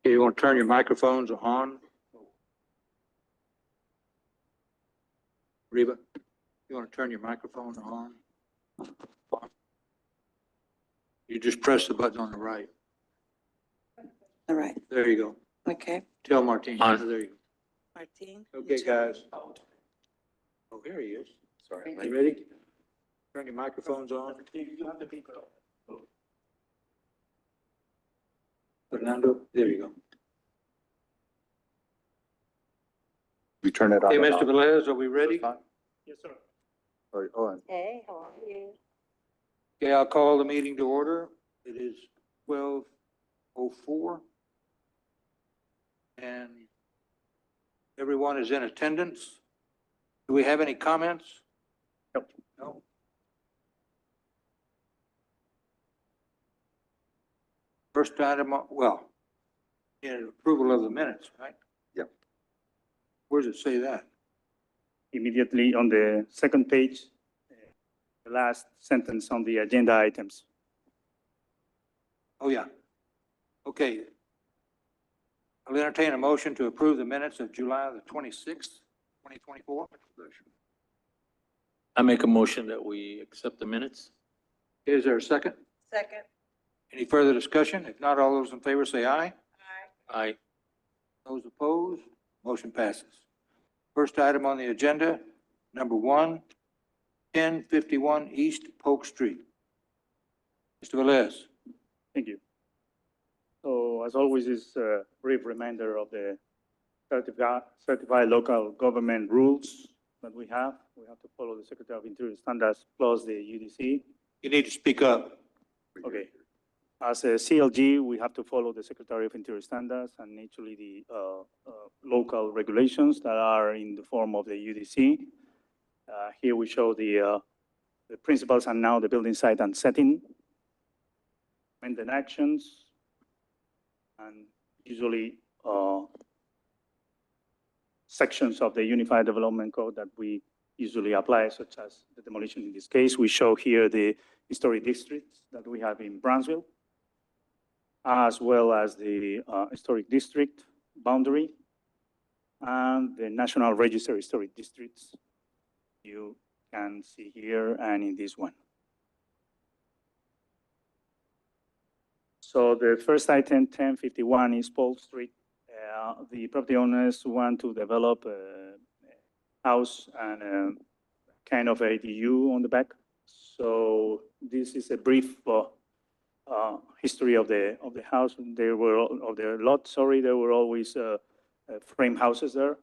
Okay, you want to turn your microphones on? Reba, you want to turn your microphone on? You just press the button on the right. All right, There you go. okay. Tell Martin. On. There you Martin? go. Okay, guys. Oh, here he is. Sorry. You ready? Turn your microphones on. Fernando, there you go. You turn it on. Hey, and Mr. off. Velez, are we ready? Yes, sir. Hey, how are you? Okay, I'll call the meeting to order. It is 12:04. And everyone is in attendance. Do we have any comments? Nope. No. First item, well, in approval of the minutes, right? Yep. Where does it say that? Immediately on the second page, the last sentence on the agenda items. Oh, yeah. Okay. I'll entertain a motion to approve the minutes of July the 26th, 2024. I make a motion that we accept the minutes. Is there a second? Second. Any further discussion? If not, all those in favor say aye. Aye. Those opposed, motion passes. First item on the agenda, number 1051 East Polk Street. Mr. Velez. Thank you. So as always, is a brief reminder of the certified local government rules that we have. We have to follow the Secretary of Interior standards plus the UDC. You need to speak up. Okay. As a CLG, we have to follow the Secretary of Interior standards and actually the local regulations that are in the form of the UDC. Here we show the principles and now the building site and setting, maintenance actions, and usually sections of the Unified Development Code that we usually apply, such as the demolition in this case. We show here the historic districts that we have in Brownsville, as well as the historic district boundary and the National Register historic districts you can see here and in this one. So the first item, 1051 is Polk Street. The property owners want to develop a house and a kind of ADU on the back. So this is a brief history of the house. There were of the lot. Sorry, there were always frame houses there.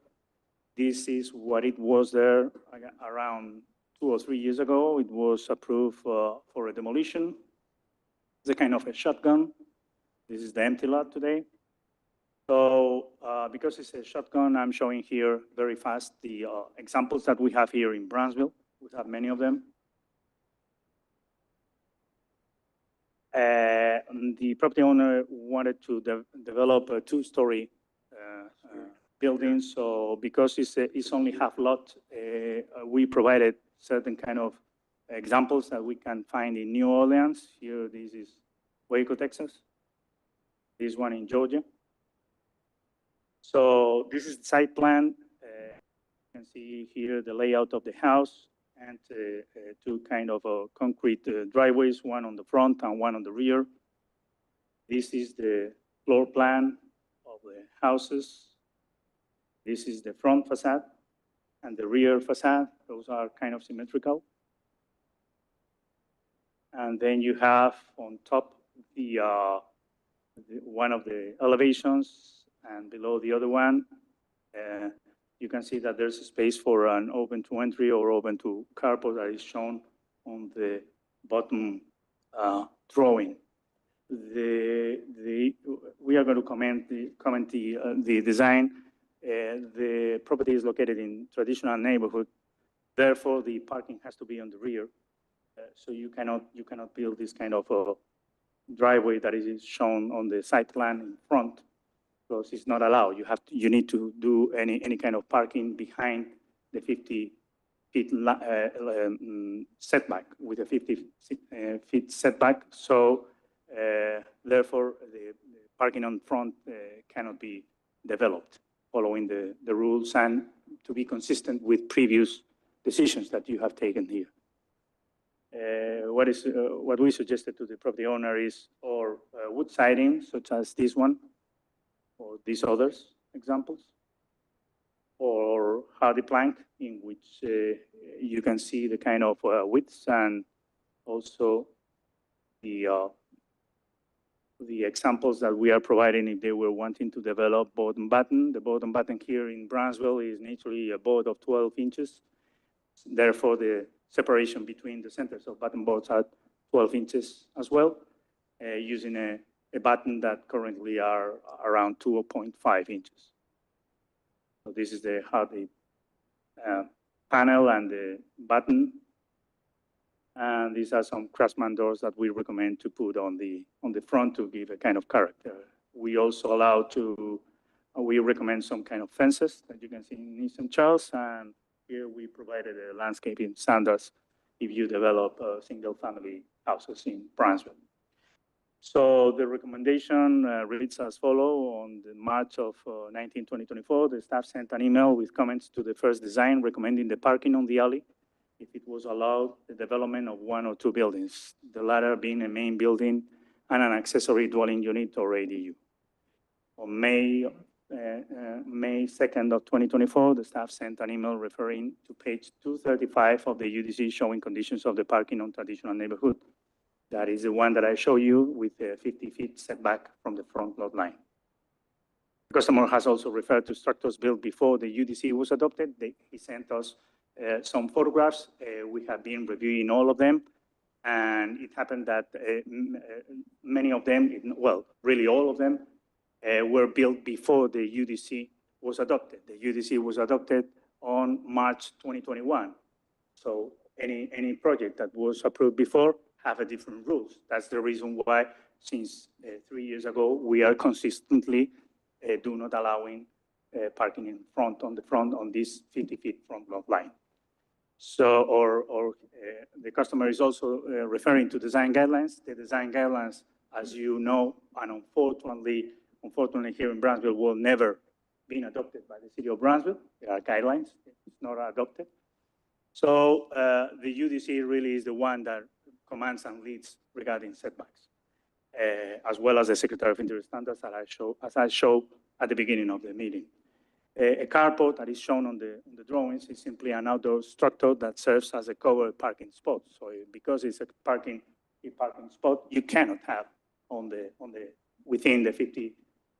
This is what it was there around 2 or 3 years ago. It was approved for a demolition. It's a kind of a shotgun. This is the empty lot today. So because it's a shotgun, I'm showing here very fast the examples that we have here in Brownsville. We have many of them. The property owner wanted to develop a two-story building. So because it's only half lot, we provided certain kind of examples that we can find in New Orleans. Here, this is Waco, Texas. This one in Georgia. So this is the site plan. You can see here the layout of the house and two kind of concrete driveways, one on the front and one on the rear. This is the floor plan of the houses. This is the front facade and the rear facade. Those are kind of symmetrical. And then you have on top one of the elevations, and below the other one, you can see that there's a space for an open to entry or open to carport that is shown on the bottom drawing. We are going to comment the design. The property is located in traditional neighborhood. Therefore, the parking has to be on the rear. So you cannot build this kind of driveway that is shown on the site plan in front, because it's not allowed. You need to do any kind of parking behind the 50 feet setback, with a 50 feet setback. So therefore, the parking on front cannot be developed following the rules and to be consistent with previous decisions that you have taken here. What we suggested to the property owner is wood siding, such as this one, or these others examples, or hardy plank, in which you can see the kind of widths and also the examples that we are providing if they were wanting to develop board and batten. The board and batten here in Brownsville is naturally a board of 12 inches. Therefore, the separation between the centers of batten boards are 12 inches as well, using a batten that currently are around 2.5 inches. So this is the hardy panel and the batten. And these are some craftsman doors that we recommend to put on the front to give a kind of character. We also we recommend some kind of fences that you can see in Eastern Charles, and here we provided a landscaping standards if you develop single family houses in Brownsville. So the recommendation reads as follows. On the March of 19, 2024, the staff sent an email with comments to the first design recommending the parking on the alley if it was allowed the development of one or two buildings, the latter being a main building and an accessory dwelling unit or ADU. On May 2nd of 2024, the staff sent an email referring to page 235 of the UDC showing conditions of the parking on traditional neighborhood. That is the one that I show you with a 50 feet setback from the front lot line. The customer has also referred to structures built before the UDC was adopted. He sent us some photographs. We have been reviewing all of them. And it happened that many of them, well, really all of them, were built before the UDC was adopted. The UDC was adopted on March 2021. So any project that was approved before have a different rules. That's the reason why, since 3 years ago, we are consistently do not allowing parking in front on this 50 feet front lot line. So, the customer is also referring to design guidelines. The design guidelines, as you know, and unfortunately here in Brownsville, will never be adopted by the city of Brownsville. There are guidelines, it's not adopted. So the UDC really is the one that commands and leads regarding setbacks, as well as the Secretary of Interior Standards that I showed at the beginning of the meeting. A carport that is shown on the drawings is simply an outdoor structure that serves as a covered parking spot. So because it's a parking spot, you cannot have within the 50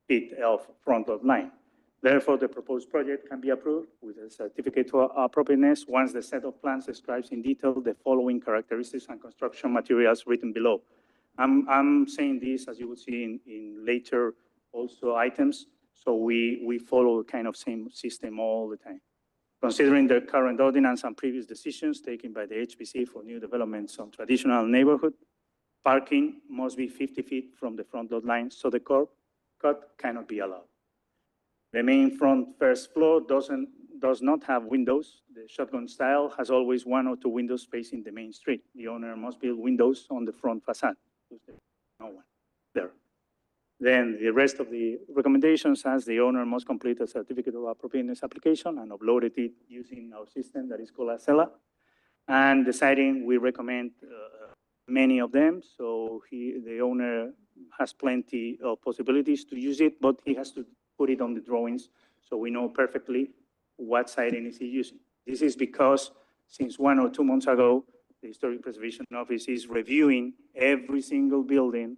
feet of front lot line. Therefore, the proposed project can be approved with a certificate of appropriateness once the set of plans describes in detail the following characteristics and construction materials written below. I'm saying this, as you will see in later also items, So we follow kind of same system all the time. Considering the current ordinance and previous decisions taken by the HPC for new developments on traditional neighborhood, parking must be 50 feet from the front lot line, so the curb cut cannot be allowed. The main front first floor does not have windows. The shotgun style has always one or two windows facing the main street. The owner must build windows on the front facade. No one there. Then the rest of the recommendations as the owner must complete a certificate of appropriateness application and upload it using our system that is called Acela. And the siding, we recommend many of them. So the owner has plenty of possibilities to use it, but he has to put it on the drawings so we know perfectly what siding is he using. This is because since 1 or 2 months ago, the Historic Preservation Office is reviewing every single building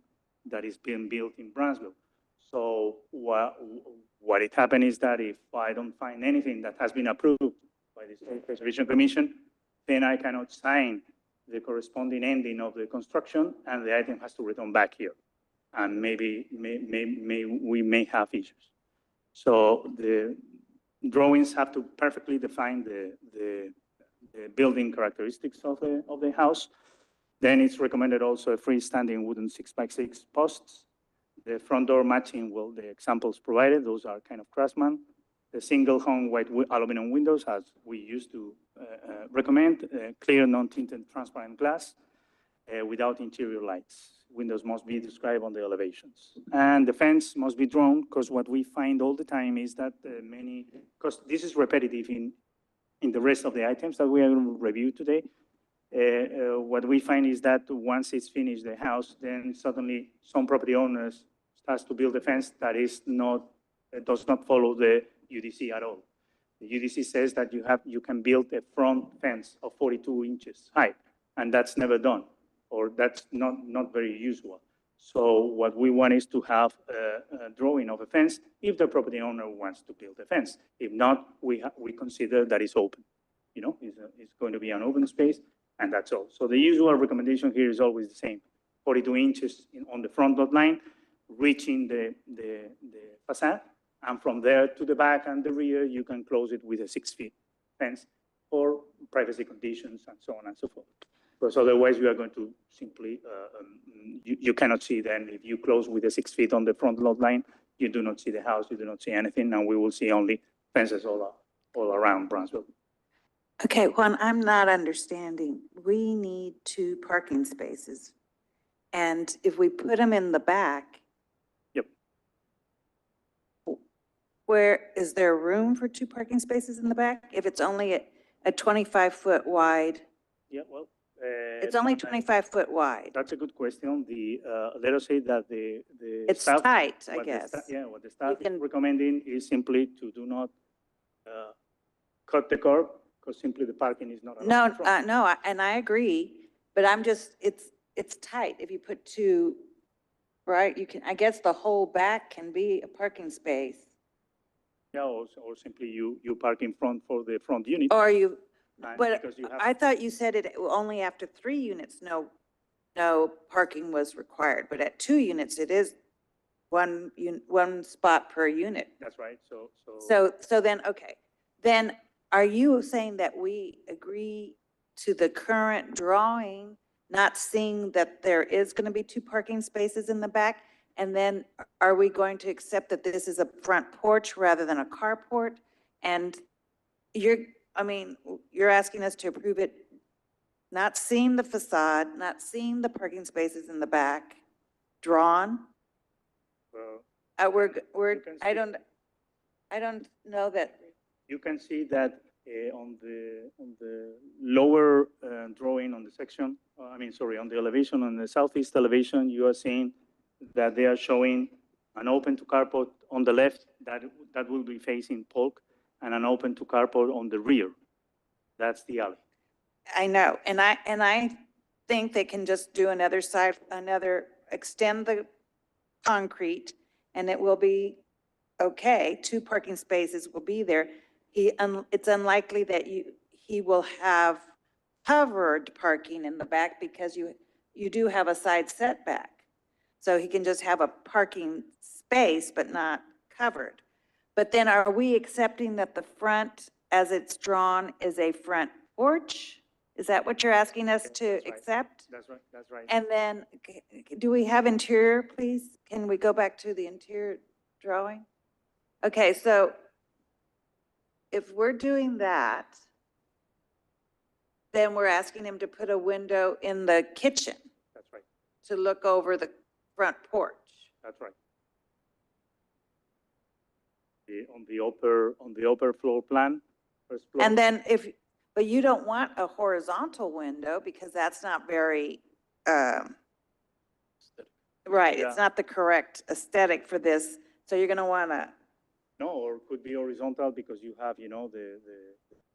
that is being built in Brownsville. So what it happened is that if I don't find anything that has been approved by the Historic Preservation Commission, then I cannot sign the corresponding ending of the construction, and the item has to return back here. And maybe we may have issues. So the drawings have to perfectly define the building characteristics of the house. Then it's recommended also a freestanding wooden 6x6 posts. The front door matching, well, the examples provided, those are kind of Craftsman. The single hung white aluminum windows, as we used to recommend, clear non-tinted transparent glass without interior lights. Windows must be described on the elevations. And the fence must be drawn, because what we find all the time is that because this is repetitive in the rest of the items that we are going to review today, what we find is that once it's finished the house, then suddenly some property owners starts to build a fence that does not follow the UDC at all. The UDC says that you can build a front fence of 42 inches high, and that's never done, or that's not very usual. So what we want is to have a drawing of a fence if the property owner wants to build a fence. If not, we consider that it's open. You know, it's going to be an open space, and that's all. So the usual recommendation here is always the same: 42 inches on the front lot line, reaching the facade, and from there to the back and the rear, you can close it with a 6-foot fence for privacy conditions and so on and so forth. Because otherwise, you are going to simply, you cannot see then. If you close with a 6 feet on the front lot line, you do not see the house, you do not see anything, and we will see only fences all around Brownsville. Okay, Juan, I'm not understanding. We need 2 parking spaces. And if we put them in the back. Yep. Where, is there room for 2 parking spaces in the back? If it's only a 25-foot wide? Yeah, well. It's only 25-foot wide. That's a good question. Let us say that the It's staff, tight, I what the guess. what the staff can- is recommending is simply to do not cut the curb, because simply the parking is not allowed. No, in front. no, and I agree, but I'm just, it's tight. If you put 2, right, you can, I guess the whole back can be a parking space. Yeah, or simply you park in front for the front unit. Or you, and but because you have, I thought you said it only after 3 units, no parking was required, but at 2 units, it is one spot per unit. that's right. So So then, okay, then are you saying that we agree to the current drawing, not seeing that there is going to be 2 parking spaces in the back? And then are we going to accept that this is a front porch rather than a carport? And you're asking us to approve it, not seeing the facade, not seeing the parking spaces in the back drawn? you can I see- don't know that. you can see that on the lower drawing on the section, on the elevation, on the southeast elevation, you are seeing that they are showing an open to carport on the left that will be facing Polk, and an open to carport on the rear. That's the alley. I know, and I think they can just do extend the concrete, and it will be okay. 2 parking spaces will be there. It's unlikely that he will have covered parking in the back, because you do have a side setback. So he can just have a parking space, but not covered. But then are we accepting that the front, as it's drawn, is a front porch? Is that what you're asking us to That's right. accept? That's right. And then, do we have interior, please? Can we go back to the interior drawing? Okay, so if we're doing that, then we're asking him to put a window in the kitchen That's right. to look over the front porch. That's right. On the upper floor plan, first floor. And then but you don't want a horizontal window because that's not very, right, Yeah. it's not the correct aesthetic for this. So you're gonna wanna, No, or it could be horizontal because you have, the.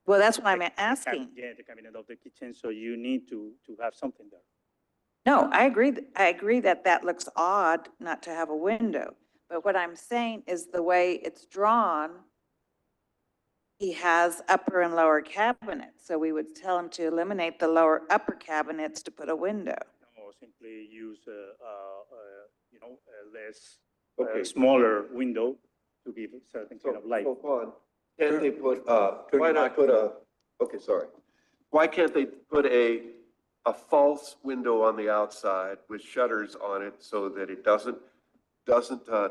well, that's what I'm the asking. Yeah, the cabinet of the kitchen, so you need to have something there. No, I agree that that looks odd not to have a window. But what I'm saying is the way it's drawn, he has upper and lower cabinets. So we would tell him to eliminate the upper cabinets to put a window. Or simply use, a less, Okay. smaller window to give a certain kind of light. So, Juan, can't they put, Turn why your not put a, okay, sorry. Why can't they put a false window on the outside with shutters on it so that it doesn't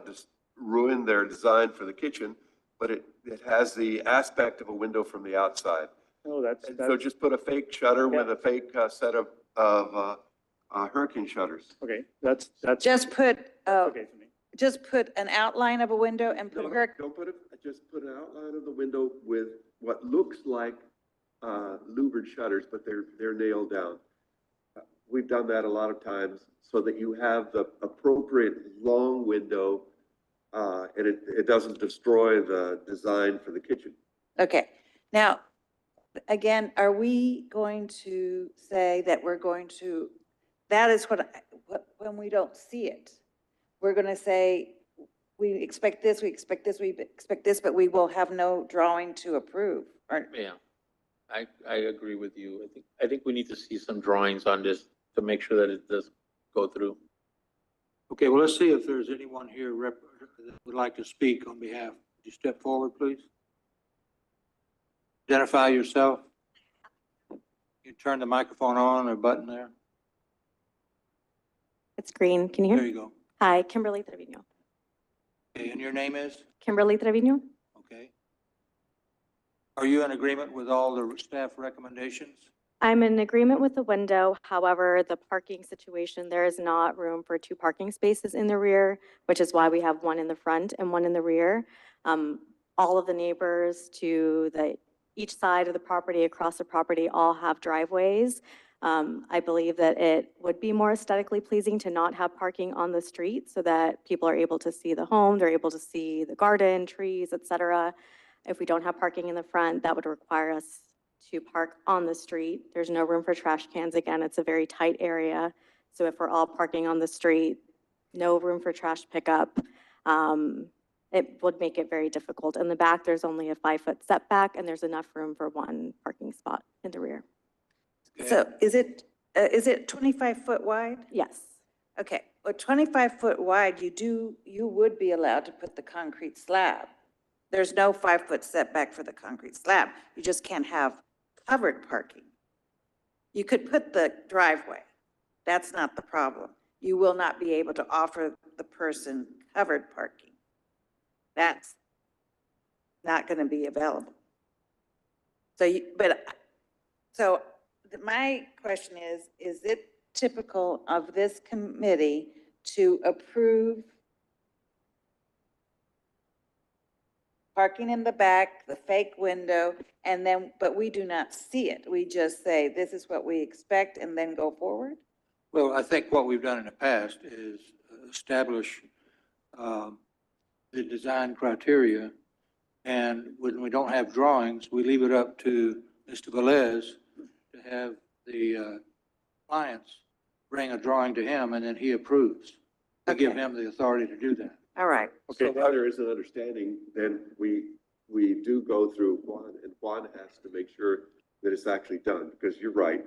just ruin their design for the kitchen, but it has the aspect of a window from the outside? No, that's, And so just put a fake shutter with Yeah. a fake set of hurricane shutters. okay, that's. Just put, Okay for me. just put an outline of a window and put Don't put it, just put an outline of the window with what looks like louvered shutters, but they're nailed down. We've done that a lot of times so that you have the appropriate long window and it doesn't destroy the design for the kitchen. Okay, now, again, are we going to say that we're going to, that is when we don't see it, we're going to say, we expect this, we expect this, we expect this, but we will have no drawing to approve, or, Yeah, I agree with you. I think we need to see some drawings on this to make sure that it does go through. Okay, well, let's see if there's anyone here that would like to speak on behalf. Would you step forward, please? Identify yourself. You turn the microphone on or button there. It's green. Can you There hear? you go. Hi, Kimberly Trevino. Okay, and your name is? Kimberly Trevino? Okay. Are you in agreement with all the staff recommendations? I'm in agreement with the window. However, the parking situation, there is not room for 2 parking spaces in the rear, which is why we have one in the front and one in the rear. All of the neighbors to each side of the property, across the property, all have driveways. I believe that it would be more aesthetically pleasing to not have parking on the street so that people are able to see the home, they're able to see the garden, trees, et cetera. If we don't have parking in the front, that would require us to park on the street. There's no room for trash cans. Again, it's a very tight area. So if we're all parking on the street, no room for trash pickup, it would make it very difficult. In the back, there's only a 5-foot setback and there's enough room for 1 parking spot in the rear. Okay. so is it 25 foot wide? Yes. Okay, well, 25 foot wide, you would be allowed to put the concrete slab. There's no 5-foot setback for the concrete slab. You just can't have covered parking. You could put the driveway. That's not the problem. You will not be able to offer the person covered parking. That's not going to be available. So my question is it typical of this committee to approve parking in the back, the fake window, and then, but we do not see it? We just say, this is what we expect, and then go forward? Well, I think what we've done in the past is establish the design criteria. And when we don't have drawings, we leave it up to Mr. Velez to have the clients bring a drawing to him and then he approves. To give Okay. him the authority to do that. All right. So if there is an understanding, then we do go through Juan, and Juan has to make sure that it's actually done, because you're right.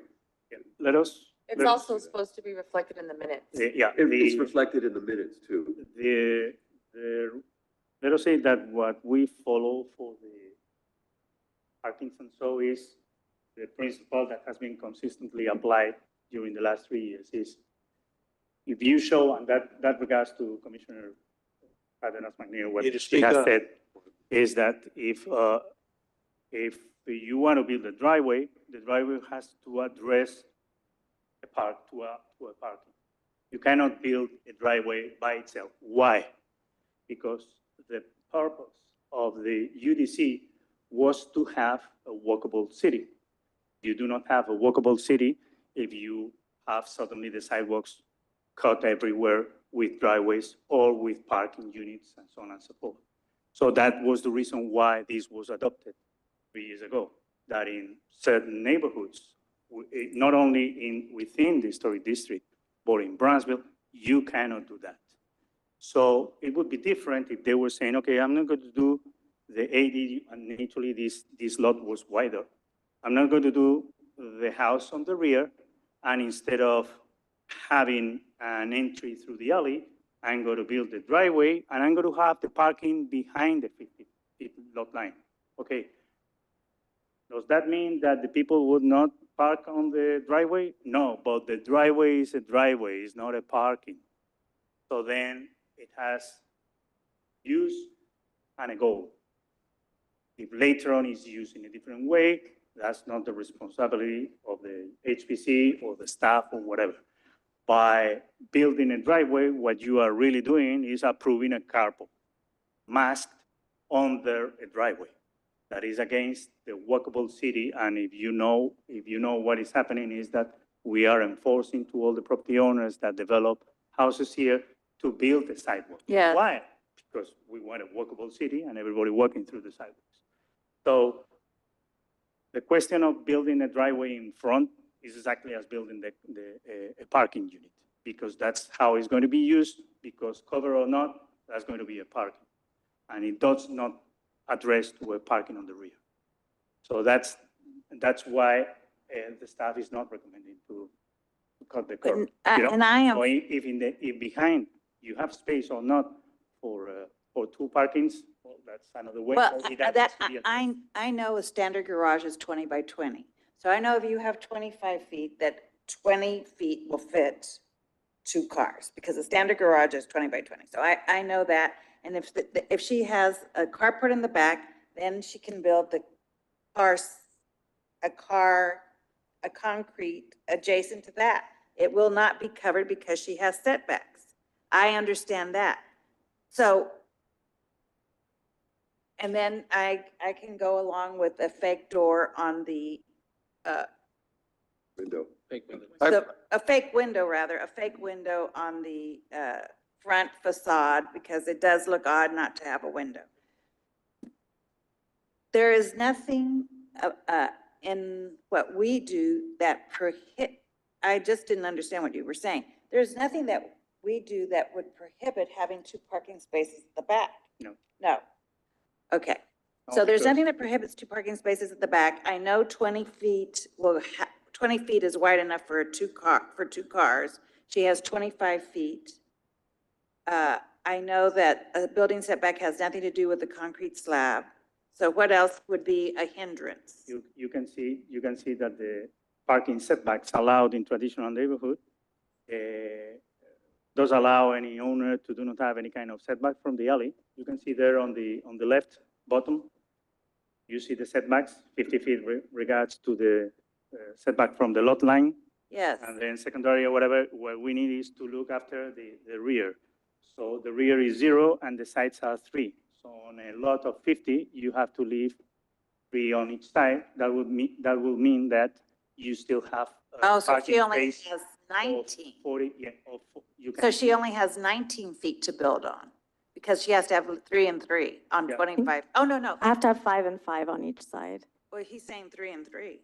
Let us. It's let- also supposed to be reflected in the minutes. Yeah, It's reflected in the minutes too. the let us say that what we follow for the parkings and so is the principle that has been consistently applied during the last 3 years is if you show, and that regards to Commissioner Cardenas McNeil, what Need to she speak has up. said is that if you want to build a driveway, the driveway has to address a parking. You cannot build a driveway by itself. Why? Because the purpose of the UDC was to have a walkable city. You do not have a walkable city if you have suddenly the sidewalks cut everywhere with driveways or with parking units and so on and so forth. So that was the reason why this was adopted 3 years ago, that in certain neighborhoods, not only within the historic district, but in Brownsville, you cannot do that. So it would be different if they were saying, okay, I'm not going to do the AD, and actually this lot was wider. I'm not going to do the house on the rear, and instead of having an entry through the alley, I'm going to build the driveway, and I'm going to have the parking behind the 50-feet lot line. Okay. Does that mean that the people would not park on the driveway? No, but the driveway is a driveway, it's not a parking. So then it has use and a goal. If later on it's used in a different way, that's not the responsibility of the HPC or the staff or whatever. By building a driveway, what you are really doing is approving a carport masked under a driveway. That is against the walkable city, and if you know what is happening is that we are enforcing to all the property owners that develop houses here to build a sidewalk. Yes. Why? Because we want a walkable city and everybody walking through the sidewalks. So the question of building a driveway in front is exactly as building a parking unit, because that's how it's going to be used, because cover or not, that's going to be a parking. And it does not address to a parking on the rear. So that's why the staff is not recommending to cut the curb. You know? And I am. So if behind you have space or not for 2 parkings, well, that's another way. Well, Maybe that, has to be addressed. I know a standard garage is 20 by 20. So I know if you have 25 feet, that 20 feet will fit 2 cars, because a standard garage is 20 by 20. So I know that. And if she has a carport in the back, then she can build a concrete adjacent to that. It will not be covered because she has setbacks. I understand that. So, and then I can go along with a fake door on the, Window. a fake window rather, a fake window on the front facade, because it does look odd not to have a window. There is nothing in what we do that I just didn't understand what you were saying. There's nothing that we do that would prohibit having 2 parking spaces at the back. No. No. Okay. No, So there's because- nothing that prohibits 2 parking spaces at the back. I know 20 feet 20 feet is wide enough for for 2 cars. She has 25 feet. I know that a building setback has nothing to do with the concrete slab. So what else would be a hindrance? You can see that the parking setbacks allowed in traditional neighborhood does allow any owner to do not have any kind of setback from the alley. You can see there on the left bottom, you see the setbacks, 50 feet regards to the setback from the lot line. Yes. And then secondary or whatever, what we need is to look after the rear. So the rear is 0 and the sides are 3. So on a lot of 50, you have to leave 3 on each side. That will mean that you still have Oh, so parking she only space has of 19. 40, yeah, you can. So she only has 19 feet to build on, because she has to have 3 and 3 on Yeah. 25. Oh, no. I have to have 5 and 5 on each side. Well, he's saying 3 and 3.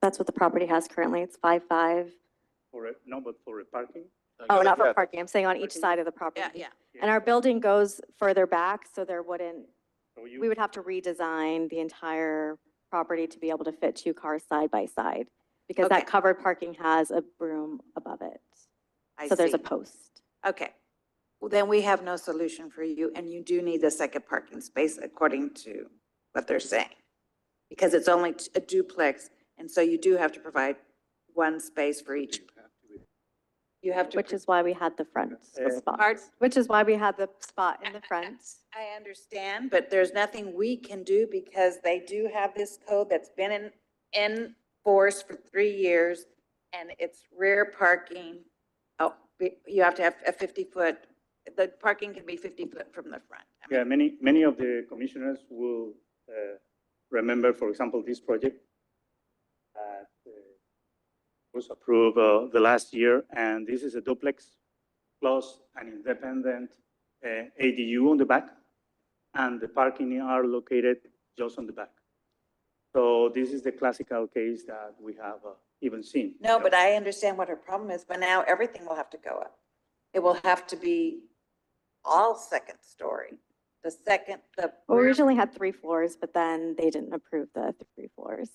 That's what the property has currently. It's 5-5. No, but for a parking? Oh, not for Yeah. parking. I'm saying on each Parking? side of the property. Yeah. And our building goes further back, so there wouldn't, So we would have to redesign the entire property to be able to fit 2 cars side by side, because that Okay. covered parking has a broom above it. I So there's a see. post. Okay. then we have no solution for you, and you do need a second parking space according to what they're saying. Because it's only a duplex, and so you do have to provide one space for each. You have to. Which is why we had the front spot. Pardon? Which is why we had the spot in the front. I understand, but there's nothing we can do because they do have this code that's been in force for 3 years, and it's rear parking. Oh, you have to have a 50-foot, the parking can be 50 foot from the front. I mean, Yeah, many of the commissioners will remember, for example, this project that was approved the last year, and this is a duplex plus an independent ADU on the back, and the parking are located just on the back. So this is the classical case that we have even seen. No, but I understand what her problem is, but now everything will have to go up. It will have to be all second story. The second, the. Well, we rear- originally had 3 floors, but then they didn't approve the 3 floors.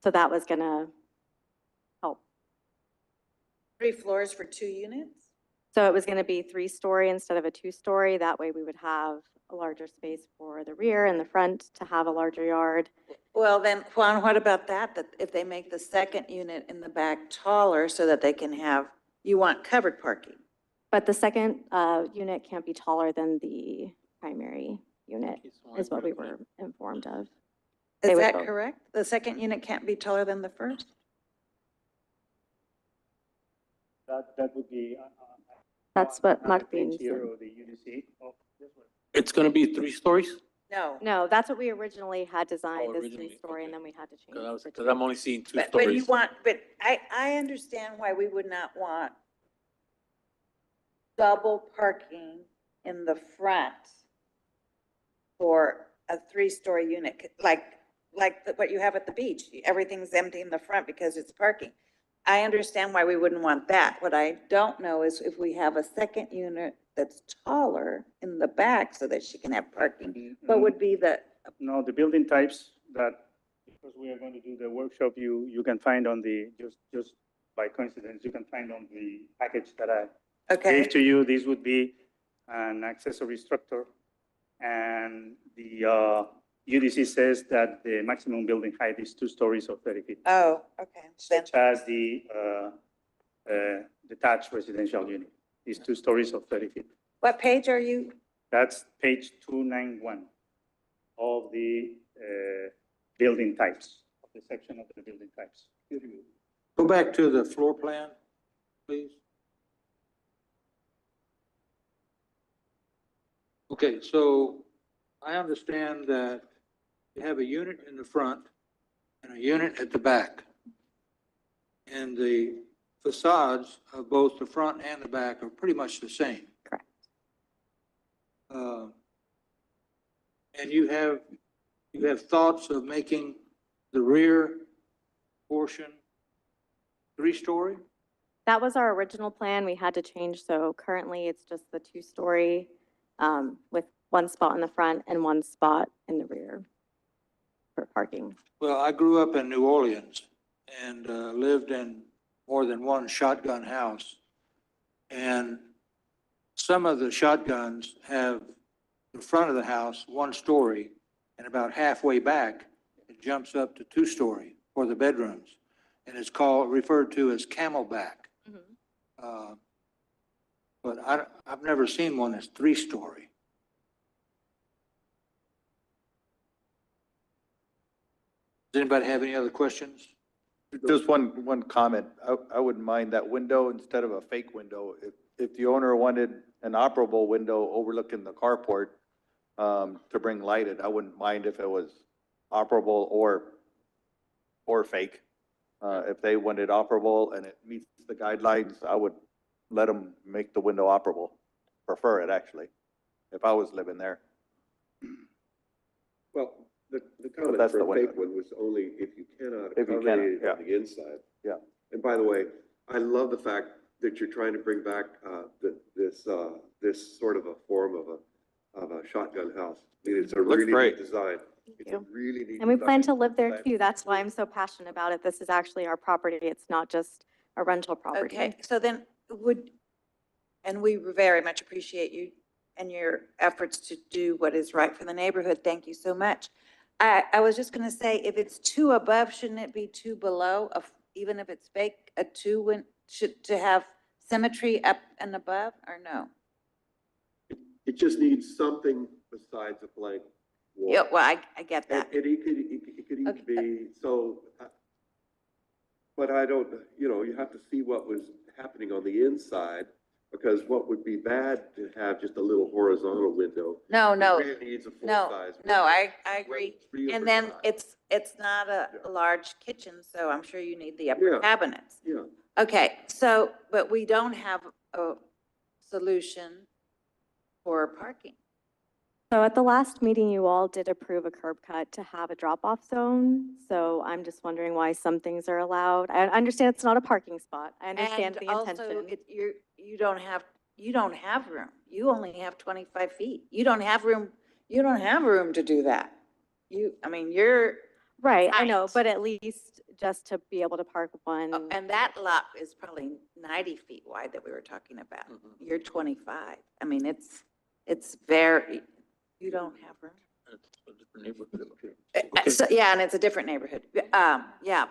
So that was gonna help. 3 floors for 2 units? So it was gonna be 3-story instead of a 2-story. That way we would have a larger space for the rear and the front to have a larger yard. Well, then, Juan, what about that? That if they make the second unit in the back taller so that they can have, you want covered parking? But the second unit can't be taller than the primary unit, is what we were informed of. They Is would that both. correct? The second unit can't be taller than the first? That would be. That's what on the Martin page here said. or the UDC. Oh, this one. It's gonna be 3 stories? No. No, that's what we originally had designed, this originally, 3-story, and okay. then we had to change. Because it because I'm only seeing 2 But you stories. want, but I understand why we would not want double parking in the front for a 3-story unit, like what you have at the beach. Everything's empty in the front because it's parking. I understand why we wouldn't want that. What I don't know is if we have a second unit that's taller in the back so that she can have parking, what would be the, No, the building types that, because we are going to do the workshop, you can find on the, just by coincidence, you can find on the package that I okay? gave to you, this would be an accessory structure. And the UDC says that the maximum building height is 2 stories or 30 feet, Oh, okay. Then, such as the detached residential unit is 2 stories or 30 feet. what page are you? That's page 291 of the building types, of the section of the building types. Go back to the floor plan, please. Okay, so I understand that you have a unit in the front and a unit at the back. And the facades of both the front and the back are pretty much the same. Correct. And you have thoughts of making the rear portion 3-story? That was our original plan. We had to change, so currently it's just the 2-story with 1 spot in the front and 1 spot in the rear for parking. Well, I grew up in New Orleans and lived in more than one shotgun house. And some of the shotguns have the front of the house 1-story, and about halfway back, it jumps up to 2-story for the bedrooms. And it's referred to as camelback. But I've never seen one that's 3-story. Does anybody have any other questions? Just one comment. I wouldn't mind that window instead of a fake window. If the owner wanted an operable window overlooking the carport, to bring light in, I wouldn't mind if it was operable or fake. If they wanted operable and it meets the guidelines, I would let them make the window operable. Prefer it, actually, if I was living there. Well, the comment that's for the a window. fake one was only if you cannot If you accommodate it cannot, on the inside. Yeah. And by the way, I love the fact that you're trying to bring back, this sort of a form of a shotgun house. I mean, it's a Looks really great. neat design. Thank It's a you. really neat. And we plan to design. live there too. That's why I'm so passionate about it. This is actually our property. It's not just a rental property. Okay, so then And we very much appreciate you and your efforts to do what is right for the neighborhood. Thank you so much. I was just gonna say, if it's two above, shouldn't it be two below? Even if it's fake, a two should to have symmetry up and above, or no? It just needs something besides a blank wall. Yeah, well, I get And that. it could even Okay. be, so, but I don't, you have to see what was happening on the inside, because what would be bad to have just a little horizontal window. No, no, It really needs a no, full-size. no, I whether agree. it's real or And then not. it's not a Yeah. large kitchen, so I'm sure you need the upper Yeah. cabinets. Yeah, Okay, so, but we don't have a solution for parking. So at the last meeting, you all did approve a curb cut to have a drop-off zone. So I'm just wondering why some things are allowed. I understand it's not a parking spot. I understand And the also, intention. you don't have room. You only have 25 feet. You don't have room to do that. I mean, you're, Right, I know, tight. but at least just to be able to park one. and that lot is probably 90 feet wide that we were talking about. Mhm. You're 25. I mean, it's very, you don't have room. It's a different neighborhood. So, yeah, and it's a different neighborhood. Yeah,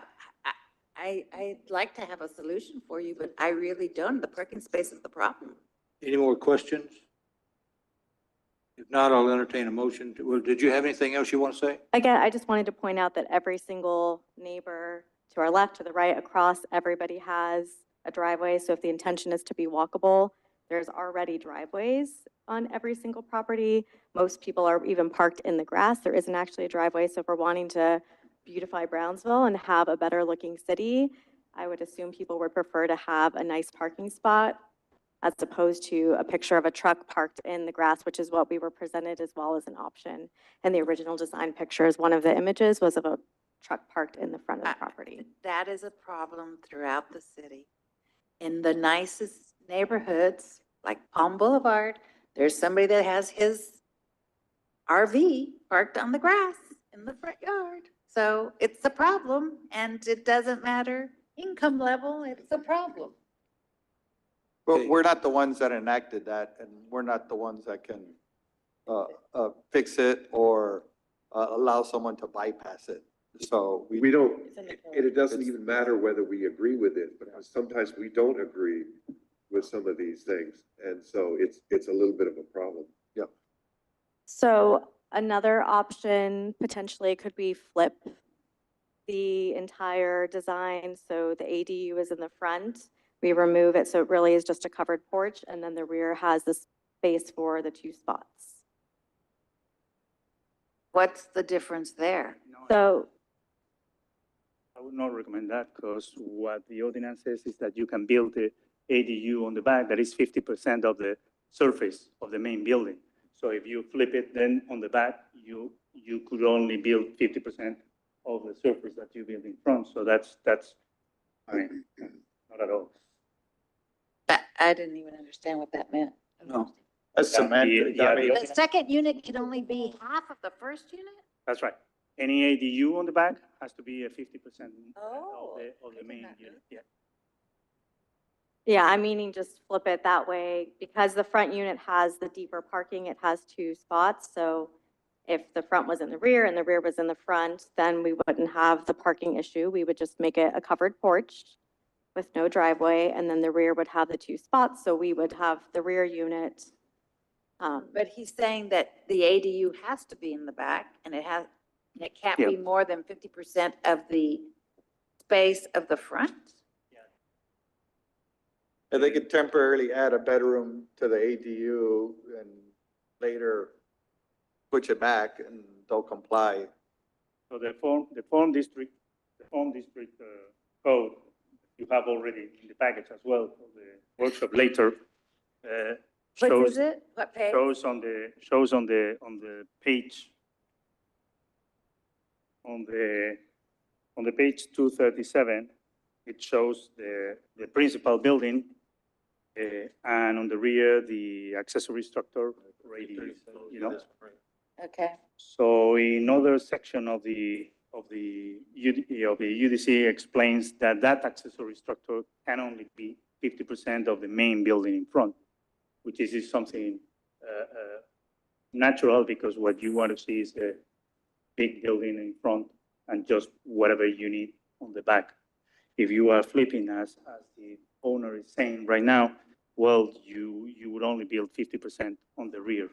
I'd like to have a solution for you, but I really don't. The parking space is the problem. Any more questions? If not, I'll entertain a motion. Well, did you have anything else you want to say? Again, I just wanted to point out that every single neighbor to our left, to the right, across, everybody has a driveway. So if the intention is to be walkable, there's already driveways on every single property. Most people are even parked in the grass. There isn't actually a driveway. So if we're wanting to beautify Brownsville and have a better looking city, I would assume people would prefer to have a nice parking spot as opposed to a picture of a truck parked in the grass, which is what we were presented as well as an option. And the original design pictures, one of the images was of a truck parked in the front of the property. That is a problem throughout the city. In the nicest neighborhoods, like Palm Boulevard, there's somebody that has his RV parked on the grass in the front yard. So it's a problem, and it doesn't matter income level, it's a problem. But Okay. we're not the ones that enacted that, and we're not the ones that can, fix it or, allow someone to bypass it. So we don't, It's in the code. and it doesn't even matter whether we agree with it, because sometimes we don't agree with some of these things. And so it's a little bit of a problem. So another option potentially could be flip the entire design. So the ADU is in the front. We remove it, so it really is just a covered porch, and then the rear has the space for the two spots. What's the difference there? So, I would not recommend that because what the ordinance says is that you can build the ADU on the back that is 50% of the surface of the main building. So if you flip it, then on the back, you could only build 50% of the surface that you build in front. So that's, I mean, not at all. I didn't even understand what that meant. No. That's Yeah, semantic. I mean, The second unit can only be half of the first unit? That's right. Any ADU on the back has to be a 50% Oh, of I the did main not know unit. Yeah. yeah, I'm meaning just flip it that way. Because the front unit has the deeper parking, it has two spots. So if the front was in the rear and the rear was in the front, then we wouldn't have the parking issue. We would just make it a covered porch with no driveway, and then the rear would have the two spots. So we would have the rear unit. But he's saying that the ADU has to be in the back, and it can't Yeah. be more than 50% of the space of the front? and they could temporarily add a bedroom to the ADU and later switch it back and they'll comply. So the form district code you have already in the package as well for the workshop later. What shows is it? What page? shows on the page on the page 237. It shows the principal building, and on the rear the accessory structure radius. You know. Okay. So another section of the UDC explains that accessory structure can only be 50% of the main building in front. which is something natural because what you want to see is a big building in front and just whatever you need on the back. If you are flipping, as the owner is saying right now, well, you would only build 50% on the rear.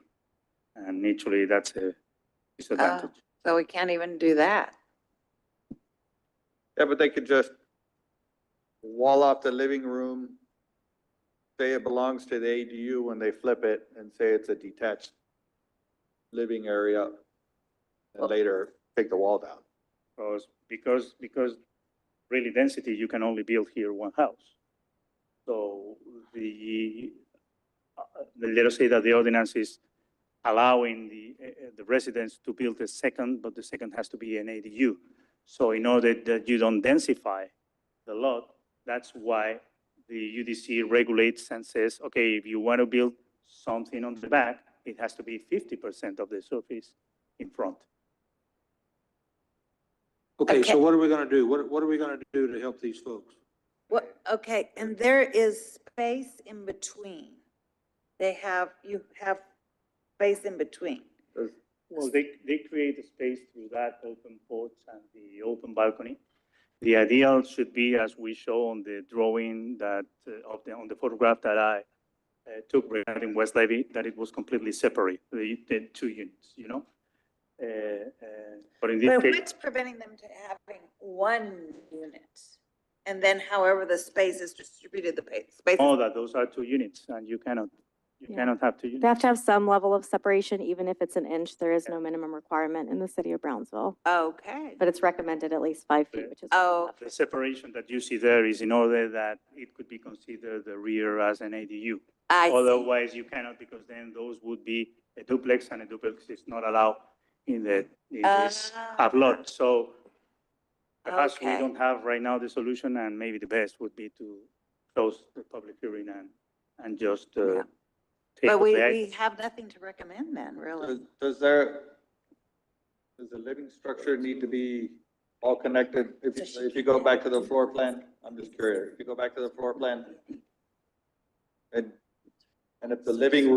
And naturally, that's a disadvantage. So we can't even do that. Yeah, but they could just wall off the living room, say it belongs to the ADU when they flip it, and say it's a detached living area, and later take the wall down. Because really density, you can only build here one house. So let us say that the ordinance is allowing the residents to build a second, but the second has to be an ADU. So in order that you don't densify the lot, that's why the UDC regulates and says, okay, if you want to build something on the back, it has to be 50% of the surface in front. Okay, so Okay. what are we gonna do? What are we gonna do to help these folks? What, okay, and there is space in between. You have space in between. Well, they create a space through that open porch and the open balcony. The ideal should be, as we show on the drawing that, on the photograph that I took regarding West Levy, that it was completely separate, the two units, you know? But in this But case, what's preventing them to having one unit? And then however the space is distributed, the space. know that those are two units and you cannot have two They units. have to have some level of separation, even if it's an inch. There is no minimum requirement in the city of Brownsville, Okay. but it's recommended at least 5 feet, which is. Oh, The separation that you see there is in order that it could be considered the rear as an ADU. I see. Otherwise, you cannot, because then those would be a duplex, and a duplex is not allowed in this half lot. So perhaps we Okay. don't have right now the solution, and maybe the best would be to close the public hearing and just Yeah. take But we the have nothing to recommend then, really. Does the living structure need to be all connected? If you go back to the floor plan, I'm just curious, if you go back to the floor plan, and if the living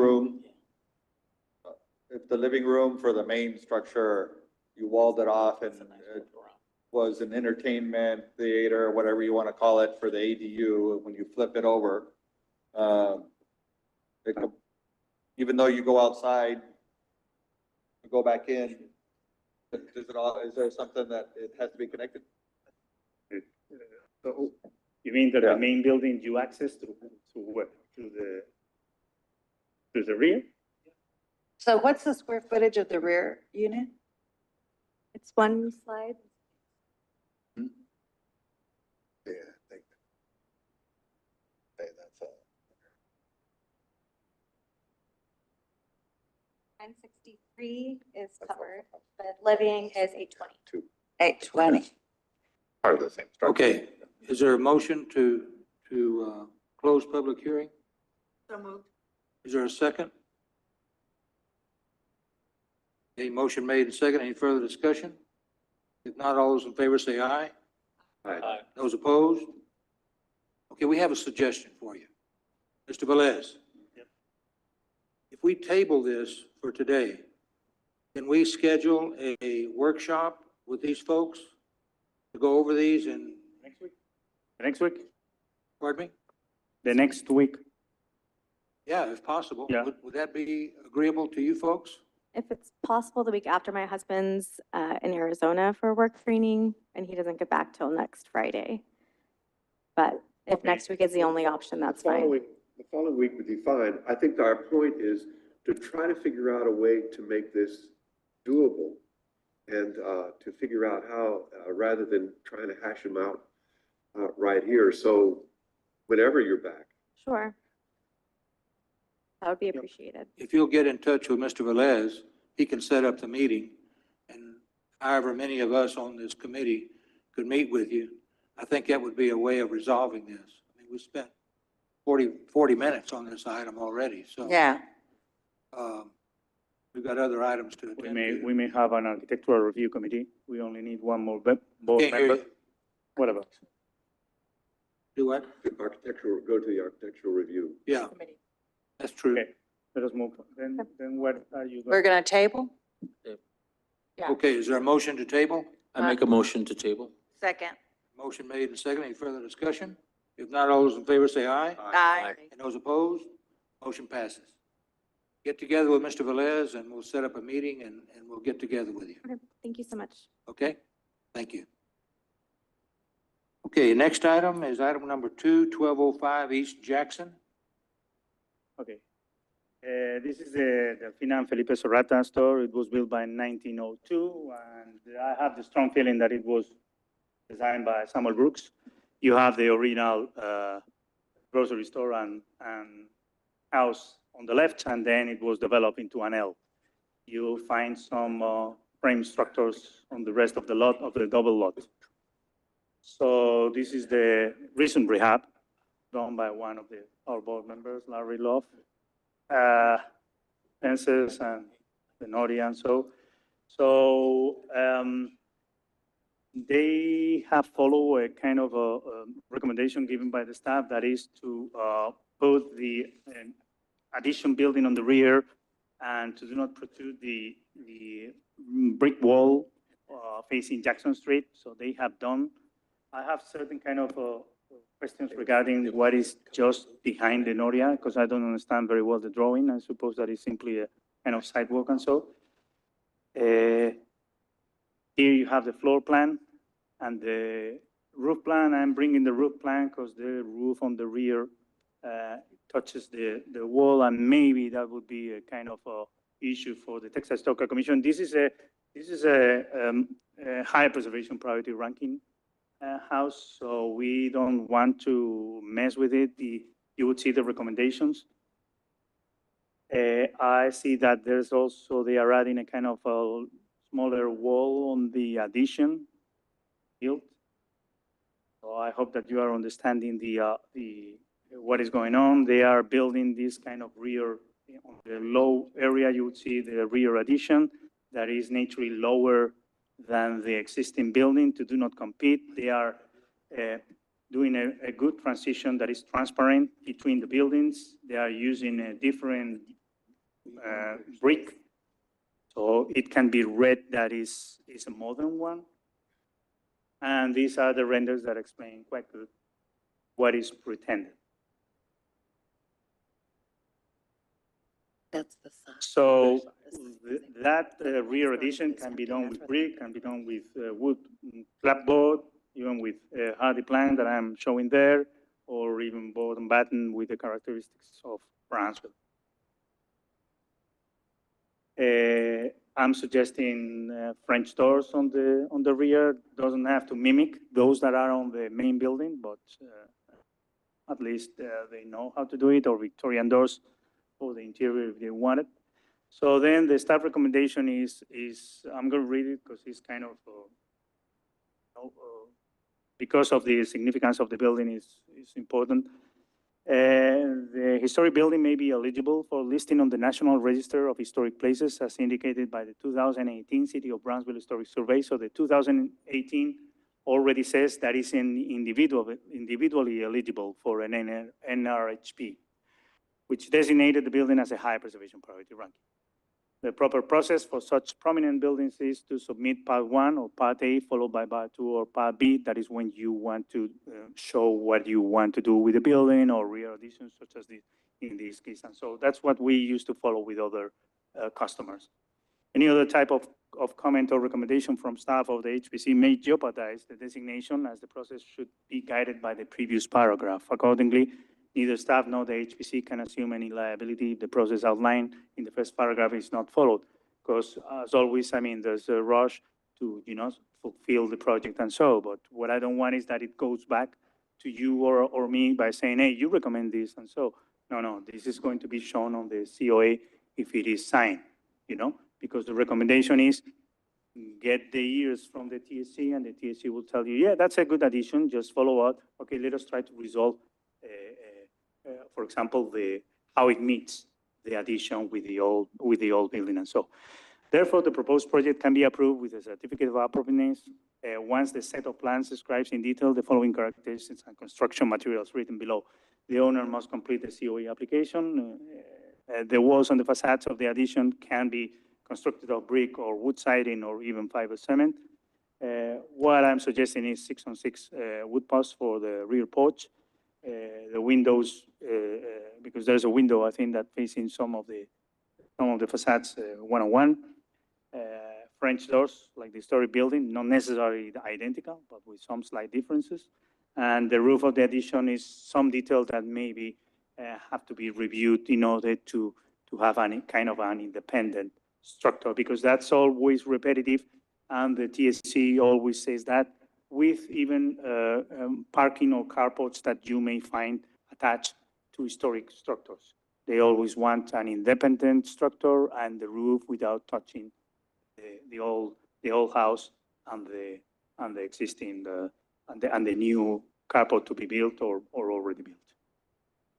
room for the main structure, you walled it off and it was an entertainment theater, whatever you want to call it, for the ADU, when you flip it over, even though you go outside, you go back in, is there something that it has to be connected? So you mean that Yeah. the main building you access to what? To the rear? So what's the square footage of the rear unit? It's one slide. Yeah, I think. Okay, that's all. 963 is covered, but living is 820. 820. Part of the same structure. Okay, is there a motion to close public hearing? So moved. Is there a second? A motion made and second. Any further discussion? If not, all those in favor say aye. Aye. Those opposed? Okay, we have a suggestion for you. Mr. Velez? Yep. If we table this for today, can we schedule a workshop with these folks to go over these and, Next week? Next week? pardon me? The next week? Yeah, if possible. Yeah. Would that be agreeable to you folks? If it's possible, the week after, my husband's in Arizona for work training, and he doesn't get back till next Friday. But if Okay. next week is the only option, that's fine. The following week would be fine. I think our point is to try to figure out a way to make this doable and to figure out how, rather than trying to hash them out right here. So whenever you're back. Sure. That would be appreciated. If you'll get in touch with Mr. Velez, he can set up the meeting. And however many of us on this committee could meet with you, I think that would be a way of resolving this. I mean, we spent 40 minutes on this item already, so. Yeah. We've got other items to attend to. We may have an architectural review committee. We only need one more board Can't hear member. you. Whatever. Do what? Go to the architectural review. Yeah. That's true. Okay, let us move. Then what are you? We're going to table? Yeah. Okay, is there a motion to table? I make a motion to table. Second. Motion made and seconded. Any further discussion? If not, all those in favor say aye. Aye. And those opposed? Motion passes. Get together with Mr. Velez and we'll set up a meeting and we'll get together with you. Okay, thank you so much. Okay? Thank you. Okay, next item is item number 1205 East Jackson. Okay. This is the Delfina Felipe Sorata store. It was built by 1902, and I have the strong feeling that it was designed by Samuel Brooks. You have the original grocery store and house on the left, and then it was developed into an L. You'll find some frame structures on the rest of the lot, of the double lot. So this is the recent rehab done by one of our board members, Larry Love. Fences and the Nori and so. So they have followed a kind of a recommendation given by the staff, that is to put the addition building on the rear and to do not protrude the brick wall facing Jackson Street. So they have done. I have certain kind of questions regarding what is just behind the Noria, because I don't understand very well the drawing. I suppose that is simply a kind of sidewalk and so. Here you have the floor plan and the roof plan. I'm bringing the roof plan because the roof on the rear touches the wall, and maybe that would be a kind of a issue for the Texas Historical Commission. This is a high preservation priority ranking house, so we don't want to mess with it. You would see the recommendations. I see that there's also, they are adding a kind of a smaller wall on the addition built. So I hope that you are understanding what is going on. They are building this kind of rear, on the low area, you would see the rear addition that is naturally lower than the existing building to do not compete. They are doing a good transition that is transparent between the buildings. They are using a different brick, so it can be read that is a modern one. And these are the renders that explain quite good what is pretended. That's the side. So that rear addition can be done with brick, can be done with wood clapboard, even with hardy plank that I'm showing there, or even board and batten with the characteristics of Brownsville. I'm suggesting French doors on the rear. Doesn't have to mimic those that are on the main building, but at least they know how to do it, or Victorian doors for the interior if they want it. So then the staff recommendation is I'm going to read it because it's kind of, because of the significance of the building is important. The historic building may be eligible for listing on the National Register of Historic Places as indicated by the 2018 City of Brownsville Historic Survey. So the 2018 already says that is individually eligible for an NRHP, which designated the building as a high preservation priority ranking. The proper process for such prominent buildings is to submit Part 1 or Part A, followed by Part 2 or Part B. That is when you want to show what you want to do with the building or rear additions, such as in this case. And so that's what we used to follow with other customers. Any other type of comment or recommendation from staff of the HPC may jeopardize the designation, as the process should be guided by the previous paragraph. Accordingly, neither staff nor the HPC can assume any liability if the process outlined in the first paragraph is not followed. Because as always, I mean, there's a rush to, fulfill the project and so, but what I don't want is that it goes back to you or me by saying, hey, you recommend this and so. No, this is going to be shown on the COA if it is signed, because the recommendation is get the ears from the TSC, and the TSC will tell you, yeah, that's a good addition, just follow up. Okay, let us try to resolve for example, how it meets the addition with the old building and so. Therefore, the proposed project can be approved with a certificate of appropriateness once the set of plans describes in detail the following characteristics and construction materials written below. the owner must complete the COE application. The walls on the facades of the addition can be constructed of brick or wood siding or even fiber cement. What I'm suggesting is 6-on-6 wood posts for the rear porch. The windows, because there's a window, I think, that facing some of the facades one-on-one. French doors, like the historic building, not necessarily identical, but with some slight differences. And the roof of the addition is some detail that maybe have to be reviewed in order to have any kind of an independent structure, because that's always repetitive. And the TSC always says that with even parking or carports that you may find attached to historic structures. They always want an independent structure and the roof without touching the old house and the existing and the new carport to be built or already built.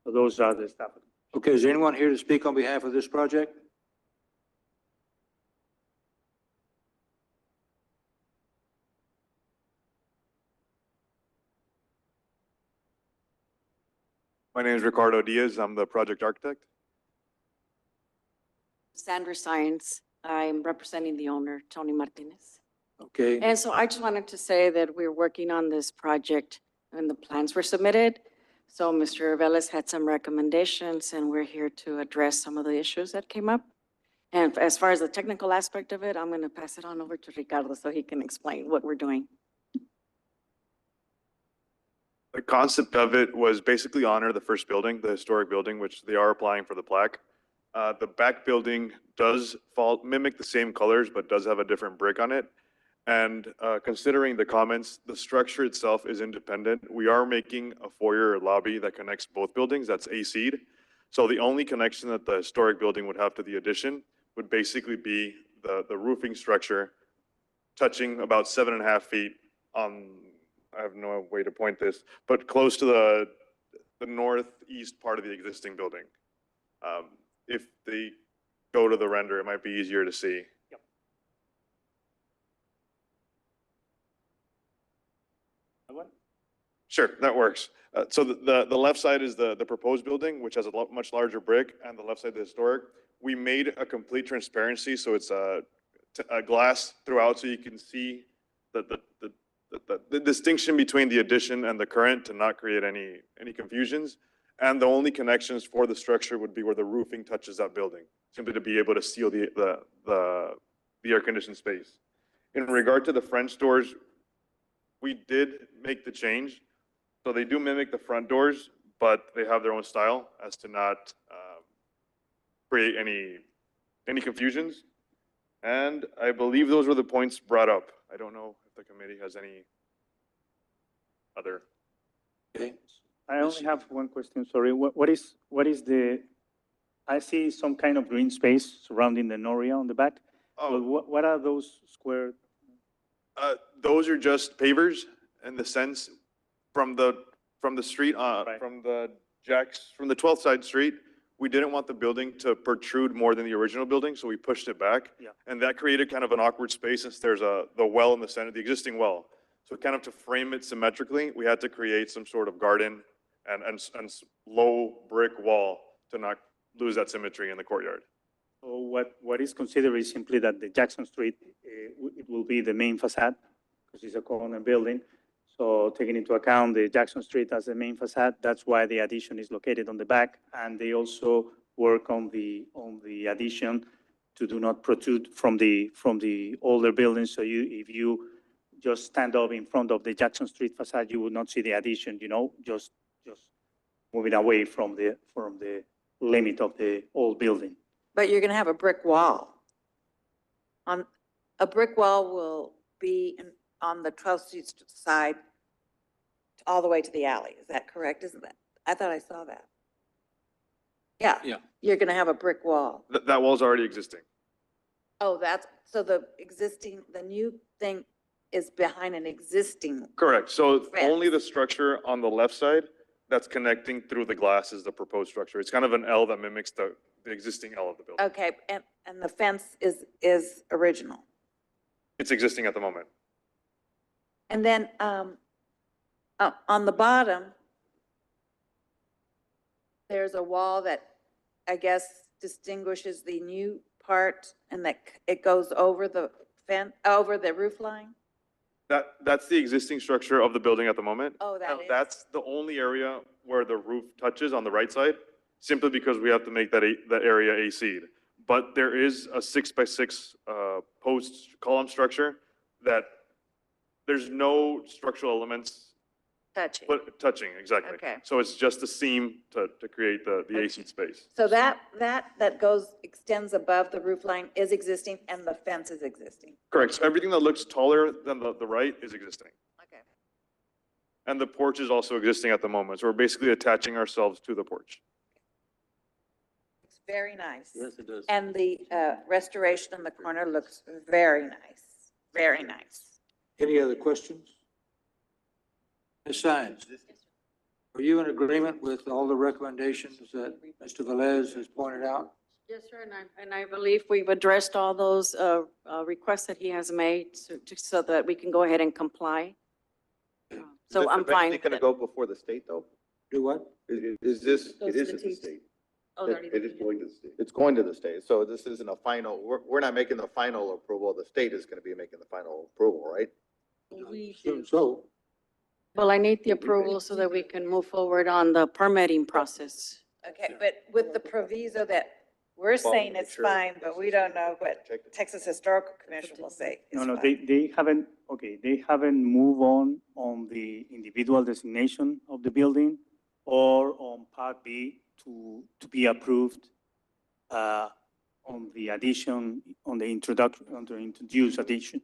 So those are the stuff. Okay, is there anyone here to speak on behalf of this project? My name is Ricardo Diaz. I'm the project architect. Sandra Science. I'm representing the owner, Tony Martinez. Okay, And so I just wanted to say that we're working on this project and the plans were submitted. So Mr. Velez had some recommendations and we're here to address some of the issues that came up. And as far as the technical aspect of it, I'm going to pass it on over to Ricardo so he can explain what we're doing. The concept of it was basically honor the first building, the historic building, which they are applying for the plaque. The back building does mimic the same colors, but does have a different brick on it. And considering the comments, the structure itself is independent. We are making a foyer lobby that connects both buildings. That's AC'd. So the only connection that the historic building would have to the addition would basically be the roofing structure touching about 7.5 feet on, I have no way to point this, but close to the northeast part of the existing building. If they go to the render, it might be easier to see. Yep. Sure, that works. So the left side is the proposed building, which has a much larger brick, and the left side the historic. We made a complete transparency, so it's a glass throughout, so you can see the distinction between the addition and the current to not create any confusions. And the only connections for the structure would be where the roofing touches that building, simply to be able to seal the air-conditioned space. In regard to the French doors, we did make the change. So they do mimic the front doors, but they have their own style as to not create any confusions. And I believe those were the points brought up. I don't know if the committee has any other. okay. I only have one question, sorry. What is the, I see some kind of green space surrounding the Noria on the back. Oh, What are those square? those are just pavers in the sense from the street, Right. from the 12th side street. We didn't want the building to protrude more than the original building, so we pushed it back. Yeah. And that created kind of an awkward space since there's the well in the center, the existing well. So kind of to frame it symmetrically, we had to create some sort of garden and low brick wall to not lose that symmetry in the courtyard. So what is considered is simply that the Jackson Street, it will be the main facade, because it's a corner building. So taking into account the Jackson Street as the main facade, that's why the addition is located on the back. And they also work on the addition to do not protrude from the older buildings. So if you just stand up in front of the Jackson Street facade, you would not see the addition, just moving away from the limit of the old building. But you're going to have a brick wall. A brick wall will be on the 12th Street side all the way to the alley. Is that correct? Isn't that? I thought I saw that. Yeah. Yeah. You're going to have a brick wall. That wall's already existing. Oh, so the new thing is behind an existing. Correct. So Fence. only the structure on the left side that's connecting through the glass is the proposed structure. It's kind of an L that mimics the existing L of the building. Okay, and the fence is original. It's existing at the moment. And then on the bottom, there's a wall that I guess distinguishes the new part and that it goes over the over the roof line? That's the existing structure of the building at the moment. Oh, that is? That's the only area where the roof touches on the right side, simply because we have to make that area AC. But there is a 6x6 post column structure that there's no structural elements Touching. but touching, exactly. Okay. So it's just a seam to create the AC space. So that extends above the roof line is existing and the fence is existing? Correct. So everything that looks taller than the right is existing. Okay. And the porch is also existing at the moment. So we're basically attaching ourselves to the porch. It's very nice. Yes, it does. And the restoration in the corner looks very nice, very nice. Any other questions? Ms. Sines, are you in agreement with all the recommendations that Mr. Velez has pointed out? Yes, sir, and I believe we've addressed all those requests that he has made so that we can go ahead and comply. So I'm fine. Is going to go before the state, though? Do what? Is this? Goes It to is the at the teeth. state. Oh, they're already It is doing it. going to the state. It's going to the state, so this isn't a final, we're not making the final approval, the state is gonna be making the final approval, right? We Assume do. so. Well, I need the approval so that we can move forward on the permitting process. Okay, but with the proviso that we're saying it's fine, but we don't know what Texas Historical Commission will say. is No, no, fine. they haven't, okay, they haven't moved on the individual designation of the building or on Part B to be approved on the addition, on the introduction, on the introduced addition.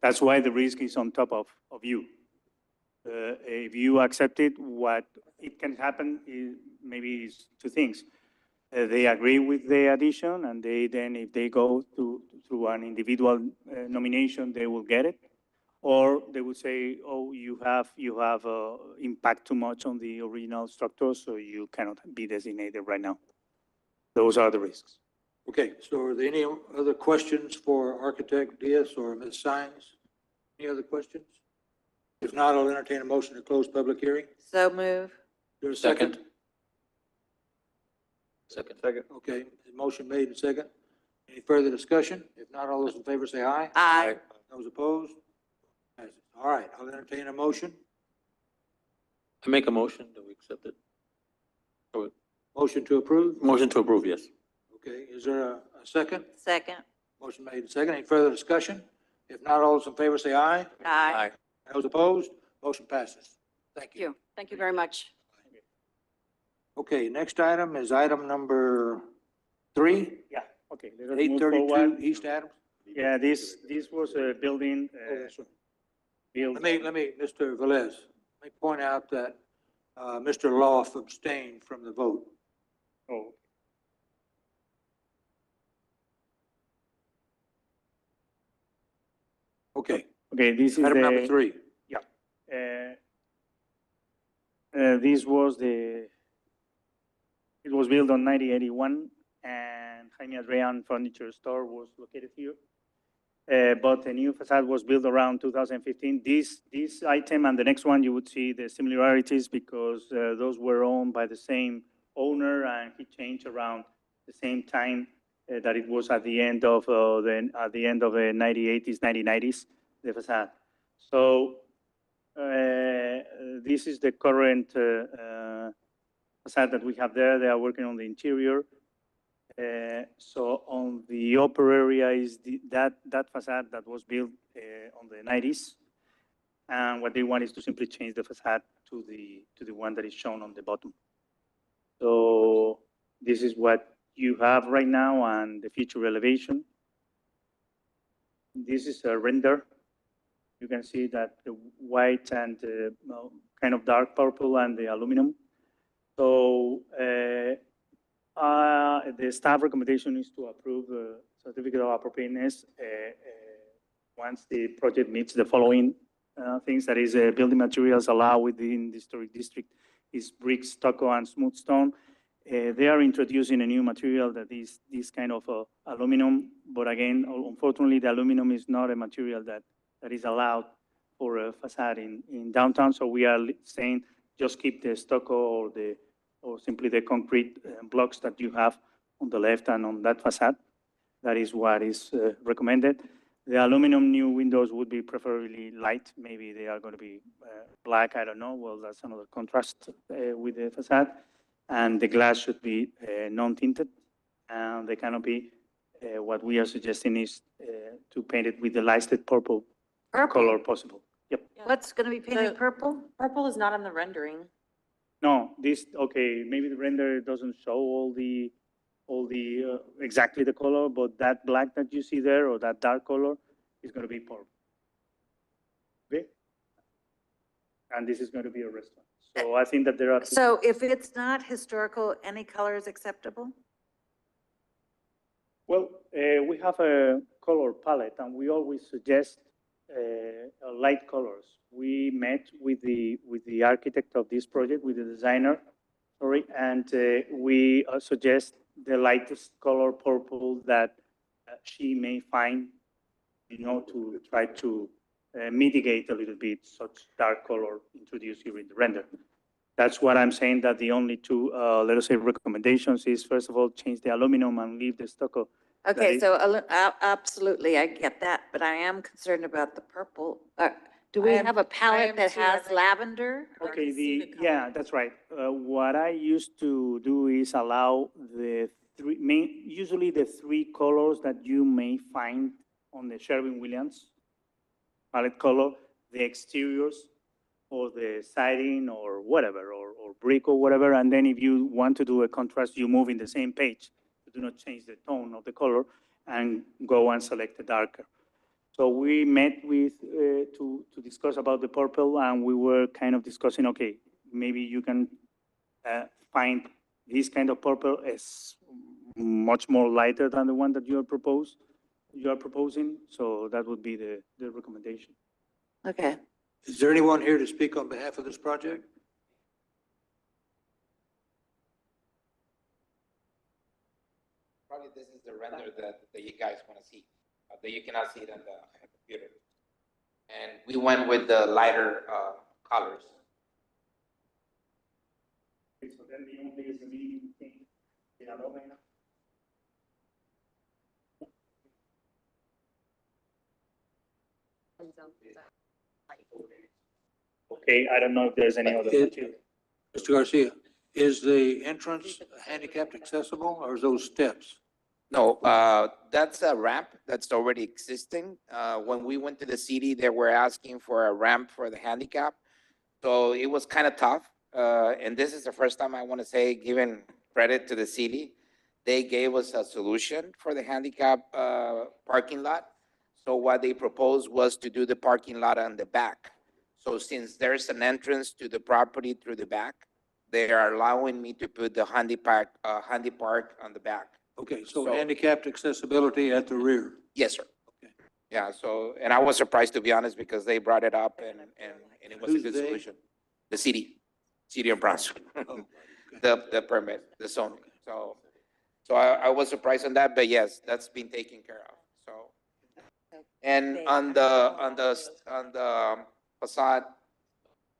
That's why the risk is on top of you. If you accept it, what it can happen is maybe is two things. They agree with the addition, and then if they go through an individual nomination, they will get it. Or they will say, oh, you have impact too much on the original structure, so you cannot be designated right now. Those are the risks. Okay, so are there any other questions for Architect Diaz or Ms. Sines? Any other questions? If not, I'll entertain a motion to close public hearing. So move. There's a second? Second. Second. Okay, motion made and second. Any further discussion? If not, all those in favor say aye. Aye. Those opposed? Passes. All right, I'll entertain a motion. I make a motion that we accept it. Motion to approve? Motion to approve, yes. Okay, is there a second? Second. Motion made and second. Any further discussion? If not, all those in favor say aye. Aye. Those opposed? Motion passes. Thank Thank you. you. Thank you very much. Okay, next item is item number 3, Yeah, okay. let us move 832 forward. East Adams. Yeah, this was a building, built. Let me, Mr. Velez, let me point out that Mr. Loff abstained from the vote. Oh, Okay, okay, this is item number the, 3. this was it was built on 1981, and Jaime Adrian Furniture Store was located here. But the new facade was built around 2015. This item and the next one, you would see the similarities because those were owned by the same owner, and he changed around the same time that it was at the end of the 1980s, 1990s, the facade. So this is the current facade that we have there. They are working on the interior. So on the upper area is that facade that was built on the 90s. And what they want is to simply change the facade to the one that is shown on the bottom. So this is what you have right now and the future elevation. This is a render. You can see that the white and kind of dark purple and the aluminum. So the staff recommendation is to approve the certificate of appropriateness once the project meets the following things. That is, building materials allowed within the historic district is brick, stucco, and smooth stone. They are introducing a new material that is this kind of aluminum, but again, unfortunately, the aluminum is not a material that is allowed for a facade in downtown. So we are saying just keep the stucco or simply the concrete blocks that you have on the left and on that facade. That is what is recommended. The aluminum new windows would be preferably light. Maybe they are going to be black. I don't know. Well, that's another contrast with the facade. And the glass should be non-tinted. And the canopy, what we are suggesting is to paint it with the lightest purple color possible. Yep. What's going to be painted purple? Purple is not on the rendering. No, this, okay, maybe the render doesn't show exactly the color, but that black that you see there or that dark color is going to be purple. Okay? And this is going to be a restaurant. So I think that there are. So if it's not historical, any color is acceptable? Well, we have a color palette and we always suggest light colors. We met with the architect of this project, with the designer, sorry, and we suggest the lightest color purple that she may find, you know, to try to mitigate a little bit such dark color introduced here in the render. That's what I'm saying, that the only two, let us say, recommendations is, first of all, change the aluminum and leave the stucco. Okay, is- so absolutely, I get that, but I am concerned about the purple. Do we I am- have a I palette am that too. has Lavender? Okay, yeah, that's right. What I used to do is allow usually the three colors that you may find on the Sherwin-Williams palette color, the exteriors or the siding or whatever, or brick or whatever. And then if you want to do a contrast, you move in the same page. You do not change the tone of the color and go and select the darker. So we met with, to discuss about the purple, and we were kind of discussing, okay, maybe you can find this kind of purple as much more lighter than the one that you are proposing. So that would be the recommendation. Okay. Is there anyone here to speak on behalf of this project? Probably this is the render that you guys want to see, that you cannot see it on the computer. And we went with the lighter colors. So then the only remaining thing, okay, I don't know if there's any other material. Mr. Garcia, is the entrance handicapped accessible or is those steps? No, that's a ramp that's already existing. When we went to the city, they were asking for a ramp for the handicap. So it was kind of tough. And this is the first time I want to say, giving credit to the city, they gave us a solution for the handicap parking lot. So what they proposed was to do the parking lot on the back. So since there's an entrance to the property through the back, they are allowing me to put the handy park on the back. Okay, so So- handicapped accessibility at the rear. Yes, sir. Okay. Yeah, so, and I was surprised, to be honest, because they brought it up and it was a Who's good they? solution. The city of Brownsville, Oh, okay. the permit, the zoning. So I was surprised on that, but yes, that's been taken care of, so. And on the facade,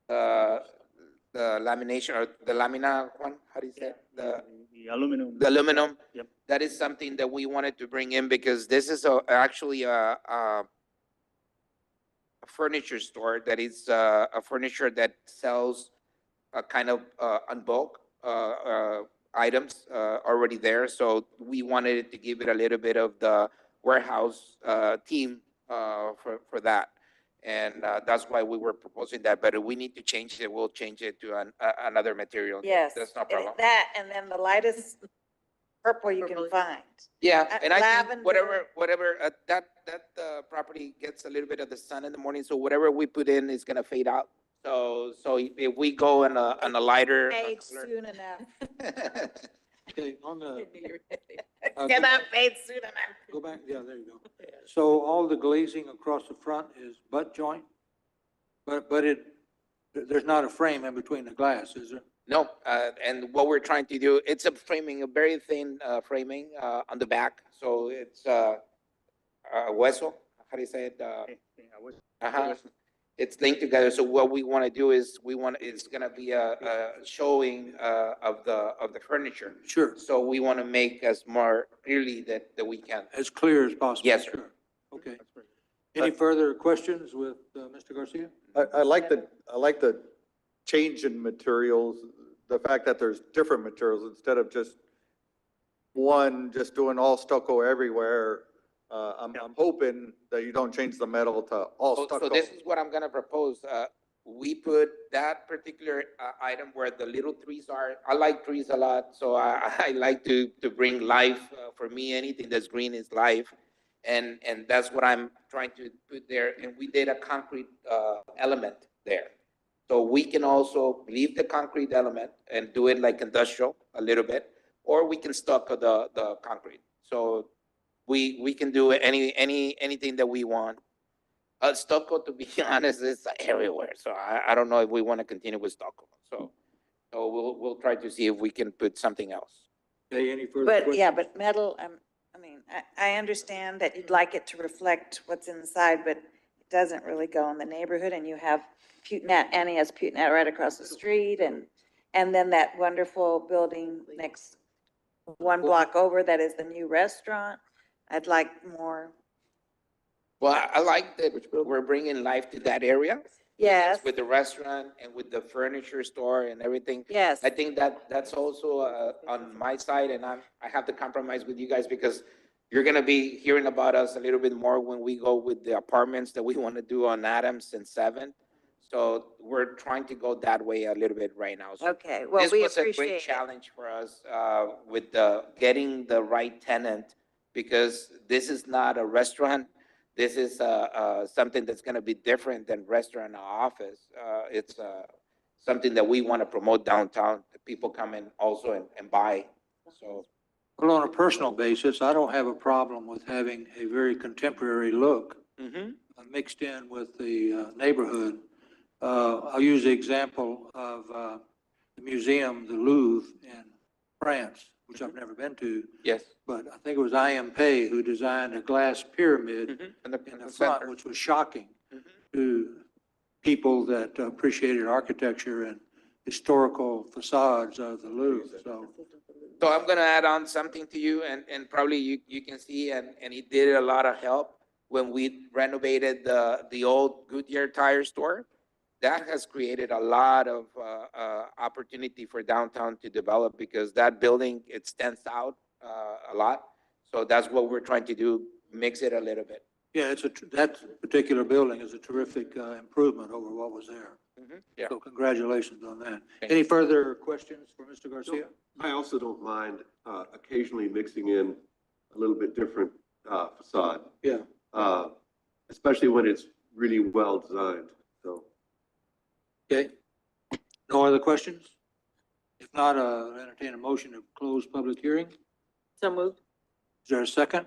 the lamination or the lamina one, how do you say it? The aluminum. The aluminum. Yep. That is something that we wanted to bring in because this is actually a furniture store that is a furniture that sells a kind of on bulk items already there. So we wanted to give it a little bit of the warehouse theme for that. And that's why we were proposing that, but if we need to change it, we'll change it to another material. Yes. That's no problem. That, and then the lightest purple you can find. Yeah, and I lavender. think whatever, that property gets a little bit of the sun in the morning, so whatever we put in is gonna fade out. So if we go on a lighter. Fade soon enough. Okay, on the, Cannot fade soon enough. go back, yeah, there you go. So all the glazing across the front is butt joint? But there's not a frame in between the glass, is there? No, and what we're trying to do, it's a framing, a very thin framing on the back, so it's hueso, how do you say it? Uh-huh. it's linked together. So what we want to do is it's going to be a showing of the furniture. Sure, So we want to make as more clearly that we can. as clear as possible. Yes, sir. Sure. Okay. Any further questions with Mr. Garcia? I like the change in materials, the fact that there's different materials instead of just just doing all stucco everywhere. I'm hoping that you don't change the metal to all So stucco. this is what I'm gonna propose. We put that particular item where the little trees are. I like trees a lot, so I like to bring life. For me, anything that's green is life. And that's what I'm trying to put there. And we did a concrete element there. So we can also leave the concrete element and do it like industrial a little bit, or we can stucco the concrete. So we can do anything that we want. Stucco, to be honest, is everywhere. So I don't know if we want to continue with stucco. So we'll try to see if we can put something else. Okay, any further But, questions? yeah, but metal, I mean, I understand that you'd like it to reflect what's inside, but it doesn't really go in the neighborhood, and you have Putinat, Annie has Putinat right across the street, and then that wonderful building next, one block over, that is the new restaurant. I'd like more, Well, I like that we're bringing life to that area. yes, With the restaurant and with the furniture store and everything. yes. I think that's also on my side, and I have to compromise with you guys because you're gonna be hearing about us a little bit more when we go with the apartments that we want to do on Adams and 7th. So we're trying to go that way a little bit right now. So Okay, well, this we was a appreciate great it. challenge for us with getting the right tenant because this is not a restaurant. This is something that's going to be different than restaurant or office. It's something that we want to promote downtown. That people come in also and buy. So Well, on a personal basis, I don't have a problem with having a very contemporary look mixed in with the neighborhood. I'll use the example of the museum, the Louvre in France, which I've never been to, yes. but I think it was I.M. Pei who designed a glass pyramid In in the front, center. which was shocking Mhm. to people that appreciated architecture and historical facades of the Louvre, so. So I'm gonna add on something to you and probably you can see and it did a lot of help when we renovated the old Goodyear tire store. That has created a lot of opportunity for downtown to develop because that building, it stands out a lot. So that's what we're trying to do, mix it a little bit. Yeah, that particular building is a terrific improvement over what was there. Yeah. So congratulations on that. Thank Any further questions for Mr. Garcia? I also don't mind occasionally mixing in a little bit different facade, Yeah. especially when it's really well designed, so. Okay. No other questions? If not, entertain a motion to close public hearing. So moved. Is there a second?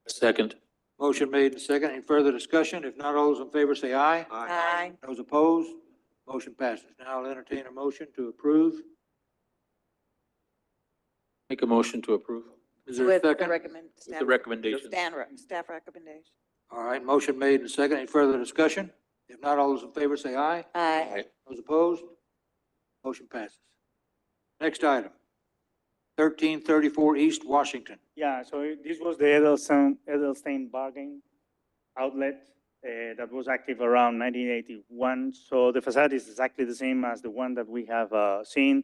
Second. Motion made and second. Any further discussion? If not, all those in favor say aye. Aye. Those opposed, motion passes. Now I'll entertain a motion to approve. Make a motion to approve Is there a With the second? with the recommendations. staff recommendation. All right, motion made and second. Any further discussion? If not, all those in favor say aye. Aye. Those opposed? Motion passes. Next item, 1334 East Washington. Yeah, so this was the Edelstein bargain outlet that was active around 1981. So the facade is exactly the same as the one that we have seen.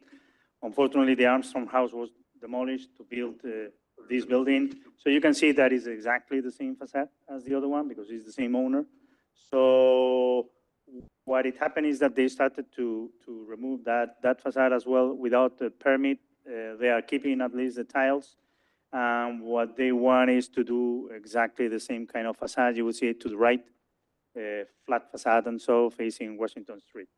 Unfortunately, the Armstrong House was demolished to build this building. So you can see that is exactly the same facade as the other one because it's the same owner. So what it happened is that they started to remove that facade as well without a permit. They are keeping at least the tiles. What they want is to do exactly the same kind of facade. You will see it to the right, flat facade and so facing Washington Street.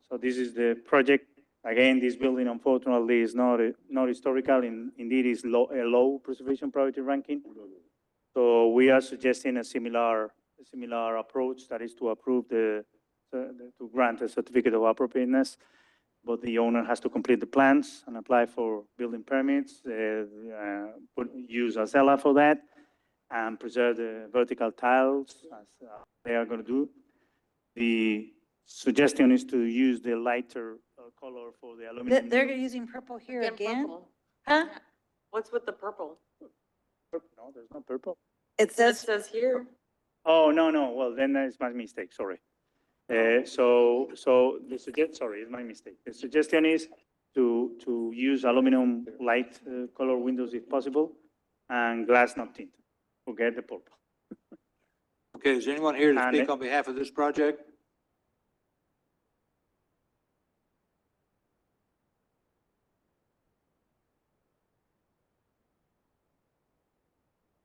So this is the project. Again, this building unfortunately is not historical. Indeed, is a low preservation priority ranking. So we are suggesting a similar approach, that is to approve to grant a certificate of appropriateness. But the owner has to complete the plans and apply for building permits, use Acela for that, and preserve the vertical tiles as they are going to do. The suggestion is to use the lighter color for the aluminum. They're window. using purple here Again, again? purple. Huh? What's with the purple? No, there's no purple. It It says, says here. Oh, no, well, then that's my mistake, sorry. So sorry, it's my mistake. The suggestion is to use aluminum light color windows if possible, and glass not tinted. Forget the purple. Okay, is anyone here to And speak it- on behalf of this project?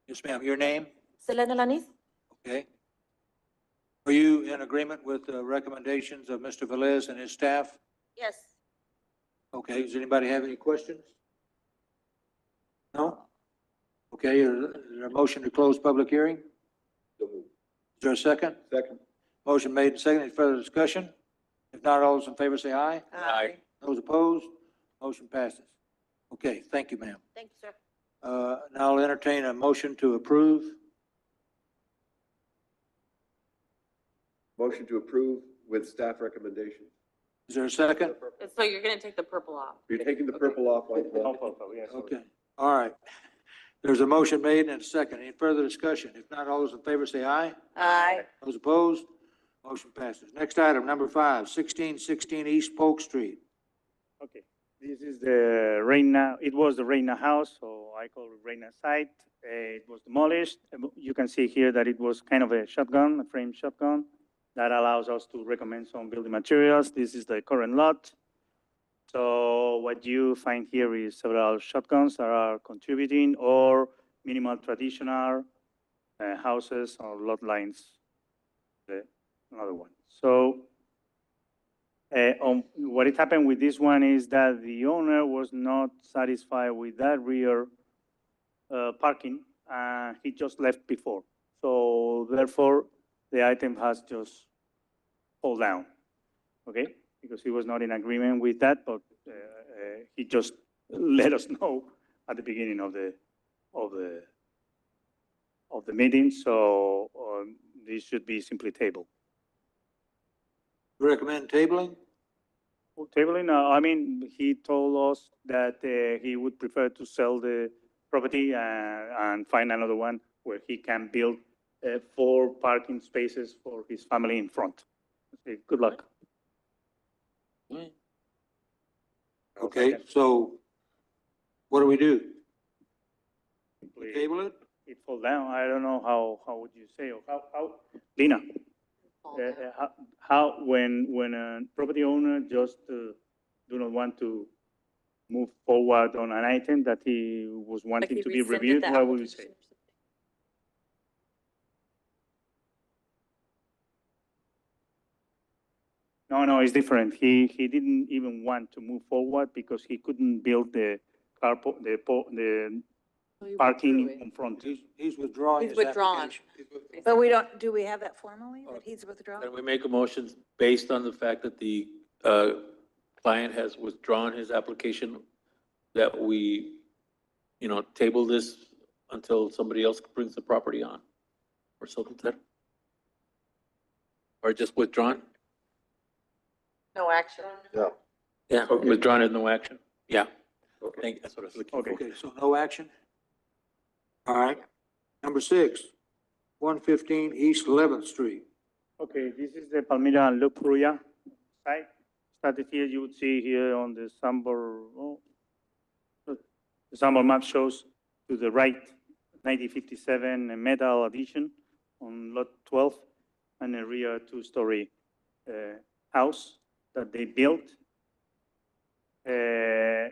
Yes, ma'am, your name? Selena Lanis? Okay. Are you in agreement with the recommendations of Mr. Velez and his staff? yes. Okay, does anybody have any questions? No? Okay, is there a motion to close public hearing? Is there a second? Second. Motion made and seconded. Any further discussion? If not, all those in favor say aye. Aye. Those opposed? Motion passes. Okay, thank you, ma'am. Thank you, sir. Now I'll entertain a motion to approve. Motion to approve with staff recommendations. Is there a second? So you're gonna take the purple off? You're taking the purple off like No that? purple, yes. Okay, all right. There's a motion made and a second. Any further discussion? If not, all those in favor say aye. Aye. Those opposed? Motion passes. Next item, number 5, 1616 East Polk Street. Okay, this is the Reina, it was the Reina house, so I call it Reina site. It was demolished. You can see here that it was kind of a shotgun, a frame shotgun. That allows us to recommend some building materials. This is the current lot. So what you find here is several shotguns that are contributing or minimal traditional houses or lot lines. Another one. So what had happened with this one is that the owner was not satisfied with that rear parking. He just left before. So therefore, the item has just fall down, okay? Because he was not in agreement with that, but he just let us know at the beginning of the meeting. So this should be simply tabled. Recommend tabling? Tabling, I mean, he told us that he would prefer to sell the property and find another one where he can build 4 parking spaces for his family in front. Okay, good luck. Okay, so what do we do? Simply Table it? It fall down. I don't know how would you say, or how, Lina, how, when a property owner just do not want to move forward on an item that he was wanting to be reviewed, what would you say? No, it's different. He didn't even want to move forward because he couldn't build the the parking in front. He's withdrawing He's his withdrawn. application. But we don't, do we have that formally, that he's withdrawn? Can we make a motion based on the fact that the client has withdrawn his application, that we, table this until somebody else brings the property on? Or something like that? Or just withdrawn? No action. Yeah, Okay. withdrawn is no action? Yeah, Okay. thank, that's what I was looking for. Okay, so no action? All right. Number 6, 115 East 11th Street. Okay, this is the Palmira and Lupuria site. Started here, you would see here on the sample, the sample map shows to the right, 1957 a metal addition on lot 12 and a rear 2-story house that they built.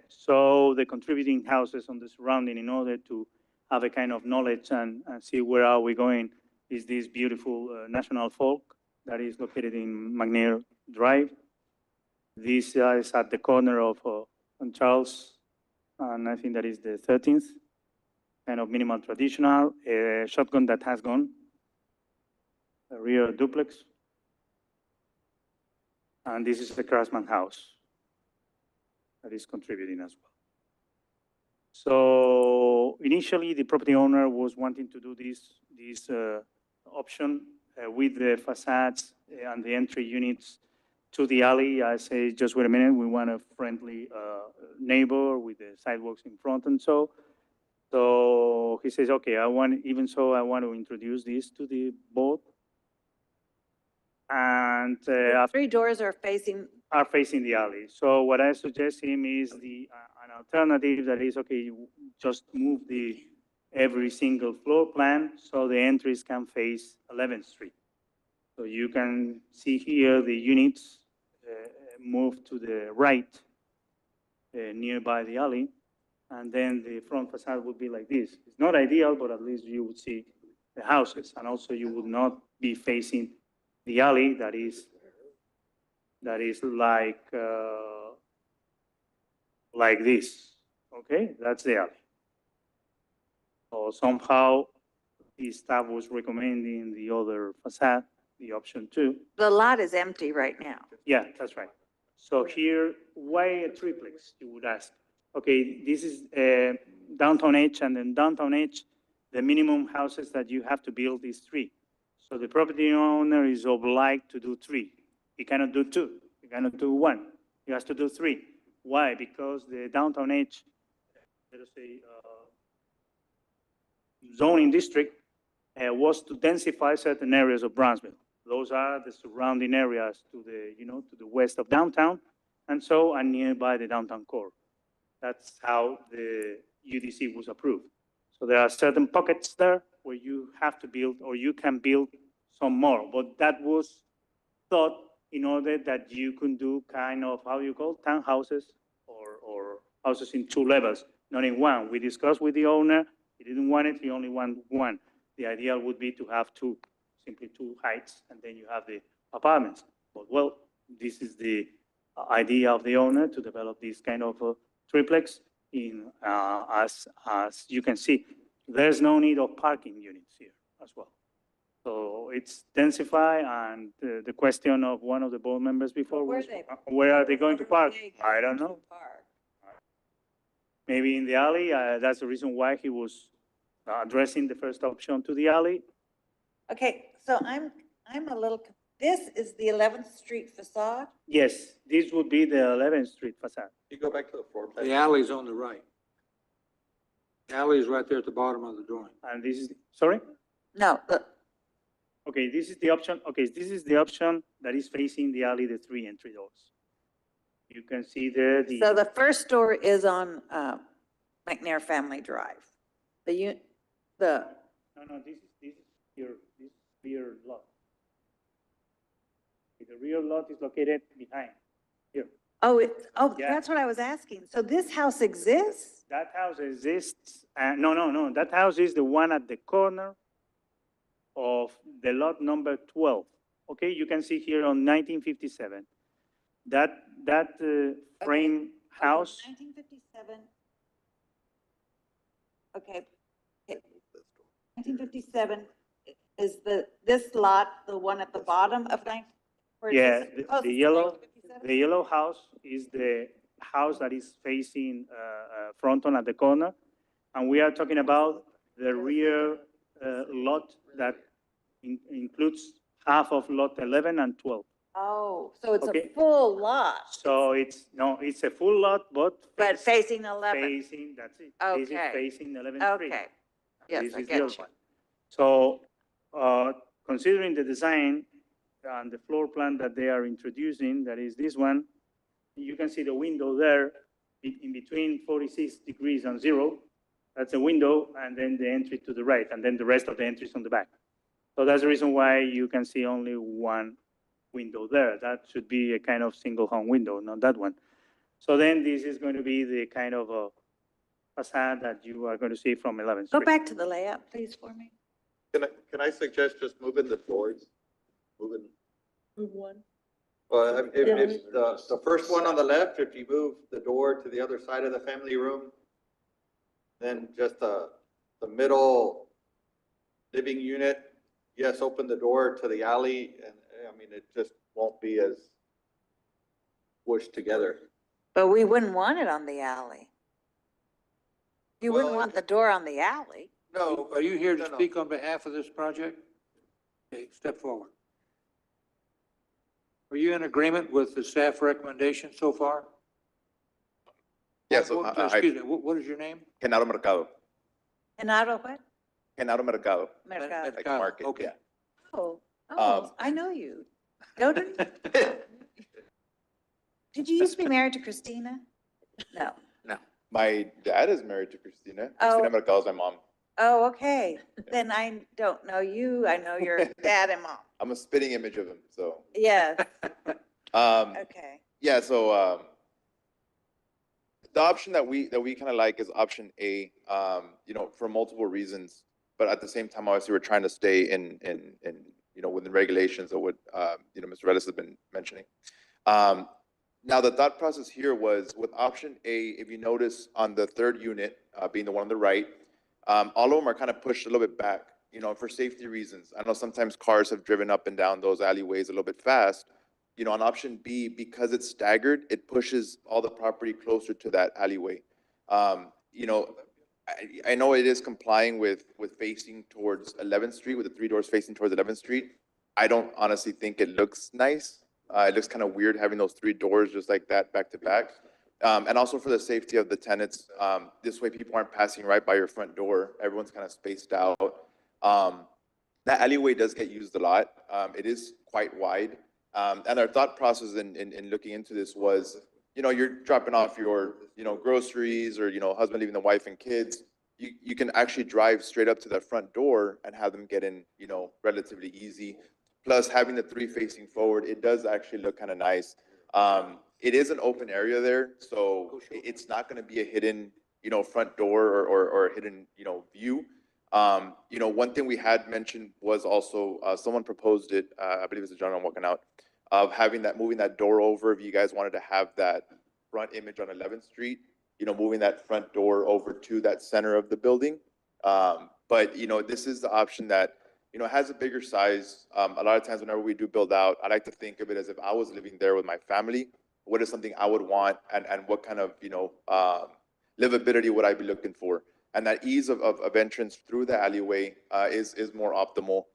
So the contributing houses on the surrounding, in order to have a kind of knowledge and see where are we going, is this beautiful national folk that is located in McNair Drive. This is at the corner of San Charles, and I think that is the 13th, kind of minimal traditional, a shotgun that has gone, a rear duplex. And this is the Craftsman house that is contributing as well. So initially, the property owner was wanting to do this option with the facades and the entry units to the alley. I say, just wait a minute, we want a friendly neighbor with the sidewalks in front and so. So he says, okay, I want to introduce this to the board. And after 3 doors are facing, are facing the alley. So what I suggest him is an alternative that is, okay, you just move every single floor plan so the entries can face 11th Street. So you can see here the units move to the right nearby the alley, and then the front facade would be like this. It's not ideal, but at least you would see the houses, and also you would not be facing the alley that is like this. Okay, that's the alley. So somehow the staff was recommending the other facade, the option 2. the lot is empty right now. Yeah, that's right. So here, why a triplex, you would ask? Okay, this is downtown edge, and in downtown edge, the minimum houses that you have to build is 3. So the property owner is obliged to do 3. He cannot do 2. He cannot do 1. He has to do 3. Why? Because the downtown edge, let us say, zoning district was to densify certain areas of Brownsville. Those are the surrounding areas to the west of downtown, and nearby the downtown core. That's how the UDC was approved. So there are certain pockets there where you have to build, or you can build some more, but that was thought in order that you can do kind of, how you call, townhouses or houses in 2 levels, not in 1. We discussed with the owner, he didn't want it, he only wanted 1. The ideal would be to have 2, simply 2 heights, and then you have the apartments. But well, this is the idea of the owner to develop this kind of triplex in, as you can see, there's no need of parking units here as well. So it's densify, and the question of one of the board members before was, where are they going to park? I don't know. Maybe in the alley. That's the reason why he was addressing the first option to the alley. Okay, so I'm a little, this is the 11th Street facade? Yes, this would be the 11th Street facade. You go back to the floor plan. The alley's on the right. The alley is right there at the bottom of the drawing. And this is, sorry? No, Okay, this is the option. Okay, this is the option that is facing the alley, the 3 entry doors. You can see there so the first door is on McNair Family Drive. no, this is rear lot. The rear lot is located behind here. Yeah. Yeah. That's what I was asking. So this house exists? That house exists, no, that house is the one at the corner of the lot number 12. Okay, you can see here on 1957. That frame house, 1957. Okay. 1957 is this lot, the one at the bottom of 19? yeah, the yellow house is the house that is facing Fronton at the corner. And we are talking about the rear lot that includes half of lot 11 and 12. Oh, so it's Okay. a full lot. So it's a full lot, but Facing 11. facing, that's it. This is Okay. facing 11th Street. Okay. And Yes, this I is the get other you. one. So, considering the design and the floor plan that they are introducing, that is this one, you can see the window there in between 46 degrees and 0. That's a window, and then the entry to the right, and then the rest of the entries on the back. So that's the reason why you can see only 1 window there. That should be a kind of single home window, not that one. So then this is going to be the kind of a facade that you are going to see from 11th Go Street. back to the layout, please, for me. Can I suggest just moving the doors? Move one? Well, if the first one on the left, if you move the door to the other side of the family room, then just the middle living unit, yes, open the door to the alley, and I mean, it just won't be as squished together. But we wouldn't want it on the alley. You wouldn't Well, want the door on the alley. No, Are you here to no, no. speak on behalf of this project? Okay, step forward. Are you in agreement with the staff recommendation so far? Yes, Excuse me, what is your name? Genaro Mercado. Genaro what? Genaro Mercado, Mercado. like market, Okay. yeah. Oh, Um, I know you. Don't you? Did you used to be married to Christina? No. My dad is married to Cristina. Oh. Cristina Mercado is my mom. Oh, okay. Then I don't know you. I know your dad and mom. I'm a spitting image of him, so. Yes, Um, okay. yeah, so, the option that we kind of like is option A, you know, for multiple reasons. But at the same time, obviously, we're trying to stay you know, within regulations of what, you know, Mr. Redis has been mentioning. Now, the thought process here was with option A, if you notice on the third unit, being the one on the right, all of them are kind of pushed a little bit back, you know, for safety reasons. I know sometimes cars have driven up and down those alleyways a little bit fast. You know, on option B, because it's staggered, it pushes all the property closer to that alleyway. You know, I know it is complying with facing towards 11th Street, with the 3 doors facing towards 11th Street. I don't honestly think it looks nice. It looks kind of weird having those 3 doors just like that back to back. And also for the safety of the tenants, this way people aren't passing right by your front door. Everyone's kind of spaced out. That alleyway does get used a lot. It is quite wide. And our thought process in looking into this was, you know, you're dropping off your, you know, groceries or, you know, husband leaving the wife and kids. You can actually drive straight up to that front door and have them get in, you know, relatively easy. Plus having the 3 facing forward, it does actually look kind of nice. It is an open area there, so it's not going to be a hidden, you know, front door or a hidden, you know, view. You know, one thing we had mentioned was also, someone proposed it, I believe it's a gentleman walking out, of moving that door over if you guys wanted to have that front image on 11th Street, you know, moving that front door over to that center of the building. But, you know, this is the option that, you know, has a bigger size. A lot of times whenever we do build out, I like to think of it as if I was living there with my family, what is something I would want and what kind of, you know, livability would I be looking for? And that ease of entrance through the alleyway is more optimal.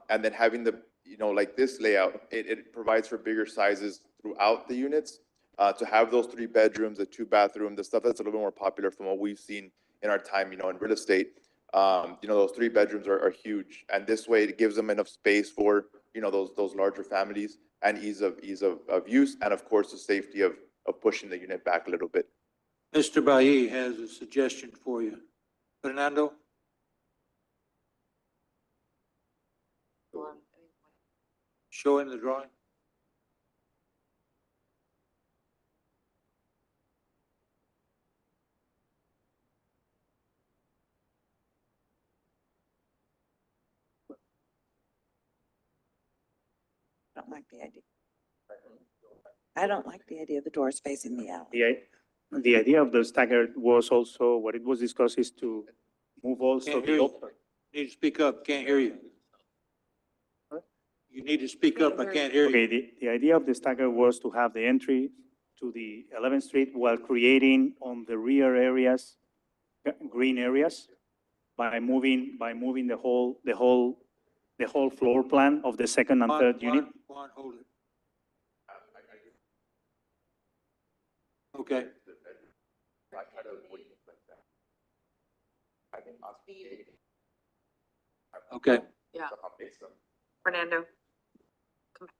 And then having the, you know, like this layout, it provides for bigger sizes throughout the units. To have those 3 bedrooms, the 2 bathroom, the stuff that's a little bit more popular from what we've seen in our time, you know, in real estate. You know, those 3 bedrooms are huge. And this way it gives them enough space for, you know, those larger families and ease of use. And of course, the safety of pushing the unit back a little bit. Mr. Bailly has a suggestion for you. Fernando? Show him the drawing. I don't like the idea. I don't like the idea of the doors facing the alley. The idea of the staggered was also, what it was discussed is to move also Can't hear the you. open. Need to speak up, can't hear you. You need to speak up, I can't hear Okay, you. the idea of the stagger was to have the entry to the 11th Street while creating on the rear areas, green areas, by moving the whole floor plan of the second and third unit. Juan, hold it. Okay. Okay. Yeah. Fernando. Come back.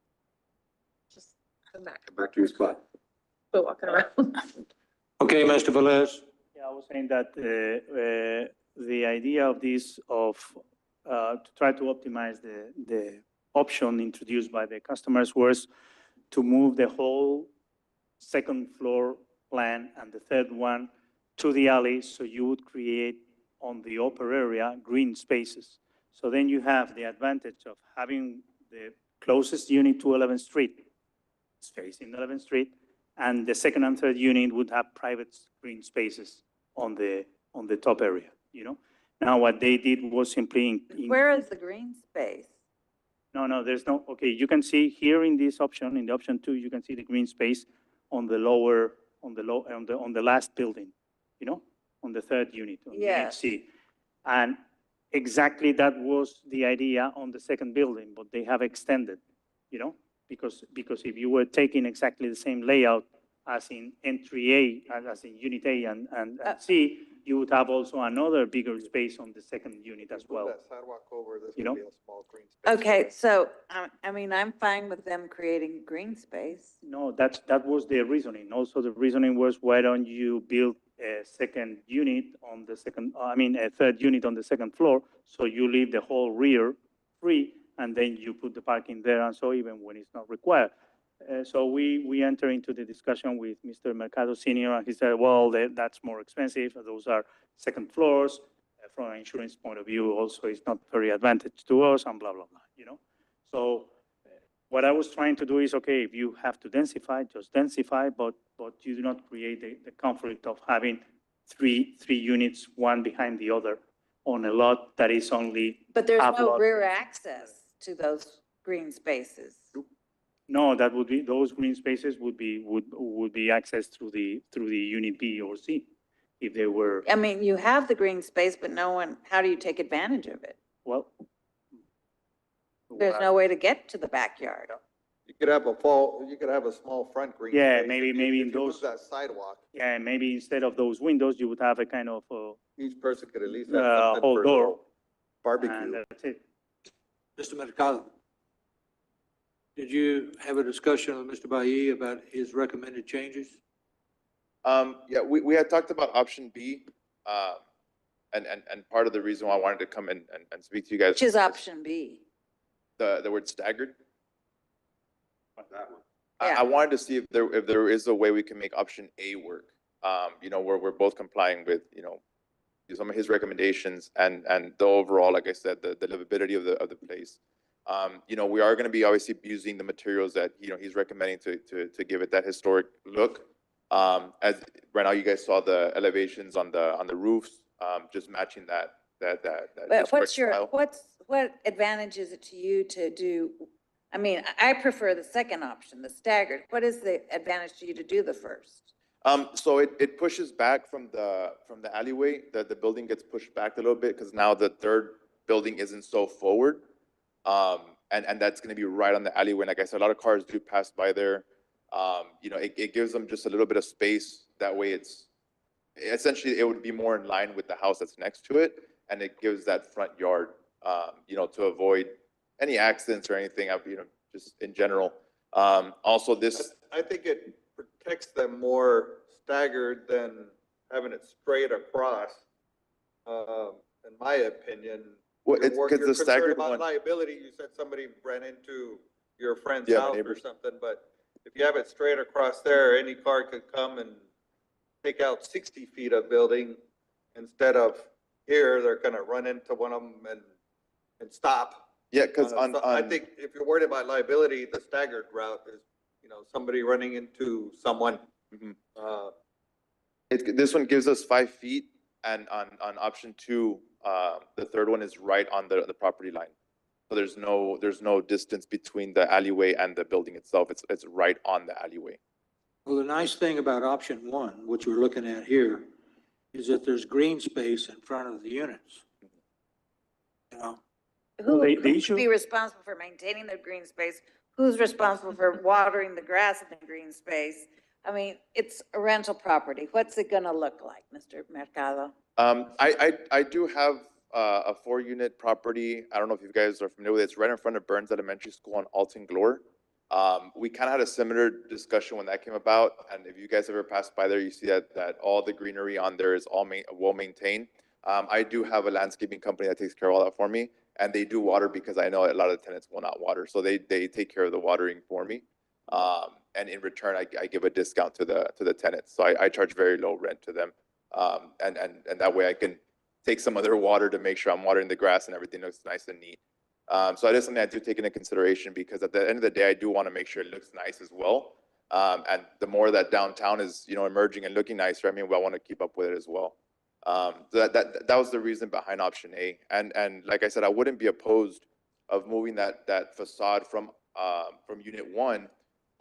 Just come back. Back to your spot. Quit walking around. Okay, Mr. Velez. Yeah, I was saying that the idea of this, to try to optimize the option introduced by the customers was to move the whole second floor plan and the third one to the alley, so you would create on the upper area green spaces. So then you have the advantage of having the closest unit to 11th Street, it's facing 11th Street, and the second and third unit would have private green spaces on the top area, you know? Now, what they did was simply. Where is the green space? No, there's no, okay, you can see here in this option, in the option 2, you can see the green space on the lower, on the last building, you know, on the third unit, on unit Yes. C. And exactly that was the idea on the second building, but they have extended, you know, because if you were taking exactly the same layout as in entry A, as in unit A and C, you would have also another bigger space on the second unit as well. sidewalk over, this You know? would be a small green space. Okay, so, I mean, I'm fine with them creating green space. No, that was the reasoning. Also, the reasoning was, why don't you build a second unit on the second, a third unit on the second floor, so you leave the whole rear free, and then you put the parking there, and so even when it's not required. So we enter into the discussion with Mr. Mercado Senior, and he said, well, that's more expensive, those are second floors. From an insurance point of view, also, it's not very advantage to us, and blah, blah, blah, you know? So what I was trying to do is, okay, if you have to densify, just densify, but you do not create the conflict of having three units, one behind the other, on a lot that is only. But there's half no lot. rear access to those green spaces. No, that would be, those green spaces would be accessed through the unit B or C, if they were, I mean, you have the green space, but how do you take advantage of it? well. There's no way to get to the backyard. You could have a small front green. Yeah, space. maybe If you in move those- That sidewalk, Yeah, and maybe instead of those windows, you would have a kind of, each person could at least have something whole for a door. little barbecue. and that's it. Mr. Mercado, did you have a discussion with Mr. Bailly about his recommended changes? Yeah, we had talked about option B, and part of the reason why I wanted to come in and speak to you guys. Which is option B. The word staggered. That one. I wanted to see if there is a way we can make option A work. Where we're both complying with, some of his recommendations and the overall, like I said, the livability of the place. We are going to be obviously using the materials that, he's recommending to give it that historic look. As right now, you guys saw the elevations on the roofs, just matching that. But historic style. what advantage is it to you to do? I mean, I prefer the second option, the staggered. What is the advantage to you to do the first? So it pushes back from the alleyway, the building gets pushed back a little bit because now the third building isn't so forward. And that's gonna be right on the alleyway. Like I said, a lot of cars do pass by there. It gives them just a little bit of space. That way essentially it would be more in line with the house that's next to it. And it gives that front yard, to avoid any accidents or anything, just in general. Also this. I think it protects them more staggered than having it straight across, in my opinion. Well, it's because the staggered You're concerned one. about liability. You said somebody ran into your friend's Yeah, my house or neighbor. something, but if you have it straight across there, any car could come and take out 60 feet of building. Instead of here, they're gonna run into one of them and stop. Yeah, because I think if you're worried about liability, the staggered route is, somebody running into someone. Mhm. Uh, This one gives us 5 feet, and on option 2, the third one is right on the property line. So there's no distance between the alleyway and the building itself. It's right on the alleyway. Well, the nice thing about option 1, which we're looking at here, is that there's green space in front of the units. Who the would issue- be responsible for maintaining the green space? Who's responsible for watering the grass in the green space? I mean, it's a rental property. What's it gonna look like, Mr. Mercado? I do have a 4-unit property. I don't know if you guys are familiar with it. It's right in front of Burns Elementary School on Alton Glore. We kind of had a similar discussion when that came about, and if you guys ever pass by there, you see that all the greenery on there is all well maintained. I do have a landscaping company that takes care of all that for me, and they do water because I know a lot of the tenants will not water, so they take care of the watering for me. And in return, I give a discount to the tenants, so I charge very low rent to them, and that way I can take some of their water to make sure I'm watering the grass and everything looks nice and neat. So that is something I do take into consideration because at the end of the day, I do want to make sure it looks nice as well. And the more that downtown is, emerging and looking nicer, I want to keep up with it as well. So that was the reason behind option A. And like I said, I wouldn't be opposed of moving that facade from unit 1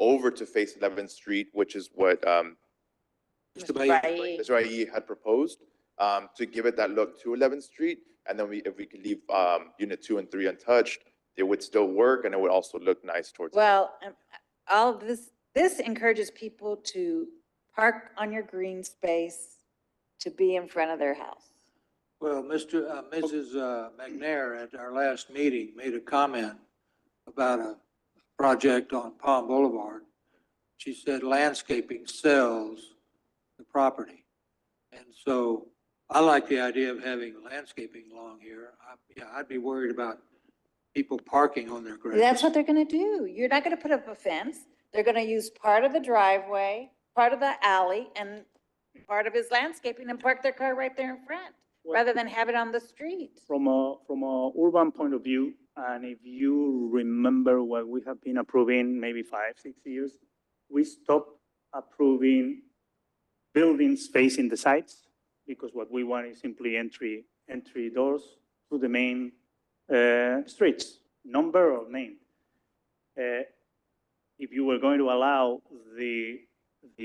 over to face 11th Street, which is what Mr. Bailly? Mr. Ayi had proposed, to give it that look to 11th Street. And then if we could leave unit 2 and 3 untouched, it would still work and it would also look nice towards. Well, all of this encourages people to park on your green space, to be in front of their house. Well, Mrs. McNair at our last meeting made a comment about a project on Palm Boulevard. She said landscaping sells the property. And so I like the idea of having landscaping along here. Yeah, I'd be worried about people parking on their grass. That's what they're gonna do. You're not gonna put up a fence. They're gonna use part of the driveway, part of the alley, and part of his landscaping and park their car right there in front, rather than have it on the street. From a urban point of view, and if you remember what we have been approving maybe 5-6 years, we stopped approving buildings facing the sites because what we want is simply entry doors to the main streets, number or name. If you were going to allow the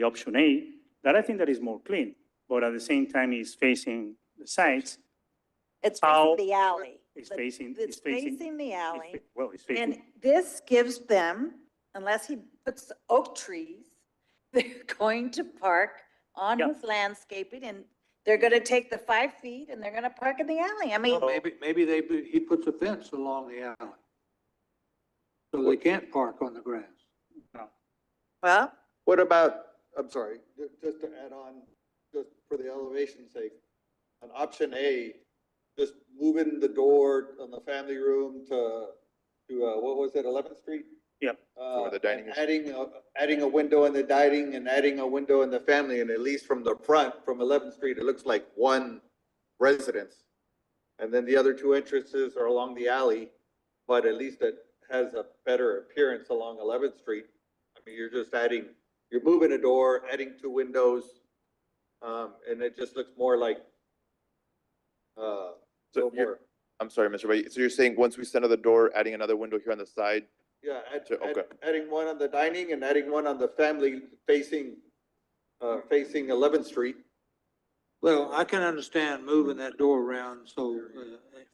option A, that I think that is more clean, but at the same time is facing the sites. It's How- facing the alley. It's The- facing, It's facing the alley. well, it's facing. And this gives them, unless he puts oak trees, they're going to park on Yeah. his landscaping and they're gonna take the 5 feet and they're gonna park in the alley. I mean, Maybe he puts a fence along the alley. So they can't park on the grass. well, What about, I'm sorry, just to add on, just for the elevation's sake, on option A, just moving the door on the family room to, what was it, 11th Street? Yep. Where the dining And is. adding a window in the dining and adding a window in the family, and at least from the front, from 11th Street, it looks like one residence. And then the other two entrances are along the alley, but at least it has a better appearance along 11th Street. I mean, you're moving a door, adding two windows, and it just looks more like, So little you're- more, I'm sorry, Mr. Bay, so you're saying once we center the door, adding another window here on the side? yeah, Okay. adding one on the dining and adding one on the family facing 11th Street. Well, I can understand moving that door around, so,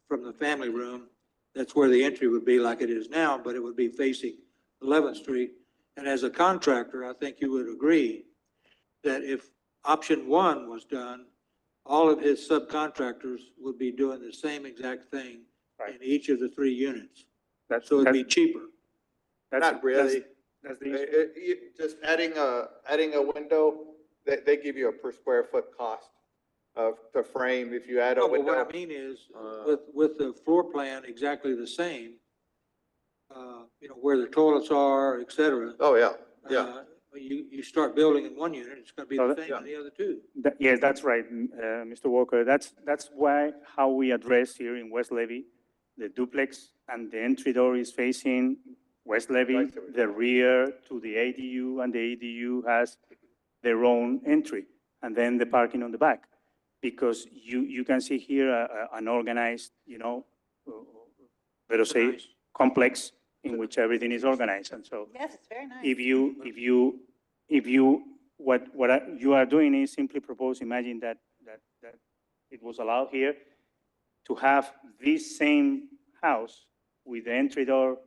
from the family room, that's where the entry would be like it is now, but it would be facing 11th Street. And as a contractor, I think you would agree that if option one was done, all of his subcontractors would be doing the same exact thing Right. in each of the 3 units. That's, So it'd be cheaper. Not really. That's the issue. Just adding a window, they give you a per square foot cost to frame if you add a No, but what I window. mean is, Uh, with the floor plan exactly the same, where the toilets are, et cetera. Oh, yeah, yeah. You start building in one unit, it's gonna be So the that- same in the other two. Yes, that's right, Mr. Walker. That's how we address here in West Levy, the duplex and the entry door is facing West Levy, Right, so we- the rear to the ADU, and the ADU has their own entry, and then the parking on the back. Because you can see here an organized, let us say, Nice. complex in which everything is organized. And so yes, it's very nice. if you, you are doing is simply propose, imagine that it was allowed here to have this same house with the entry door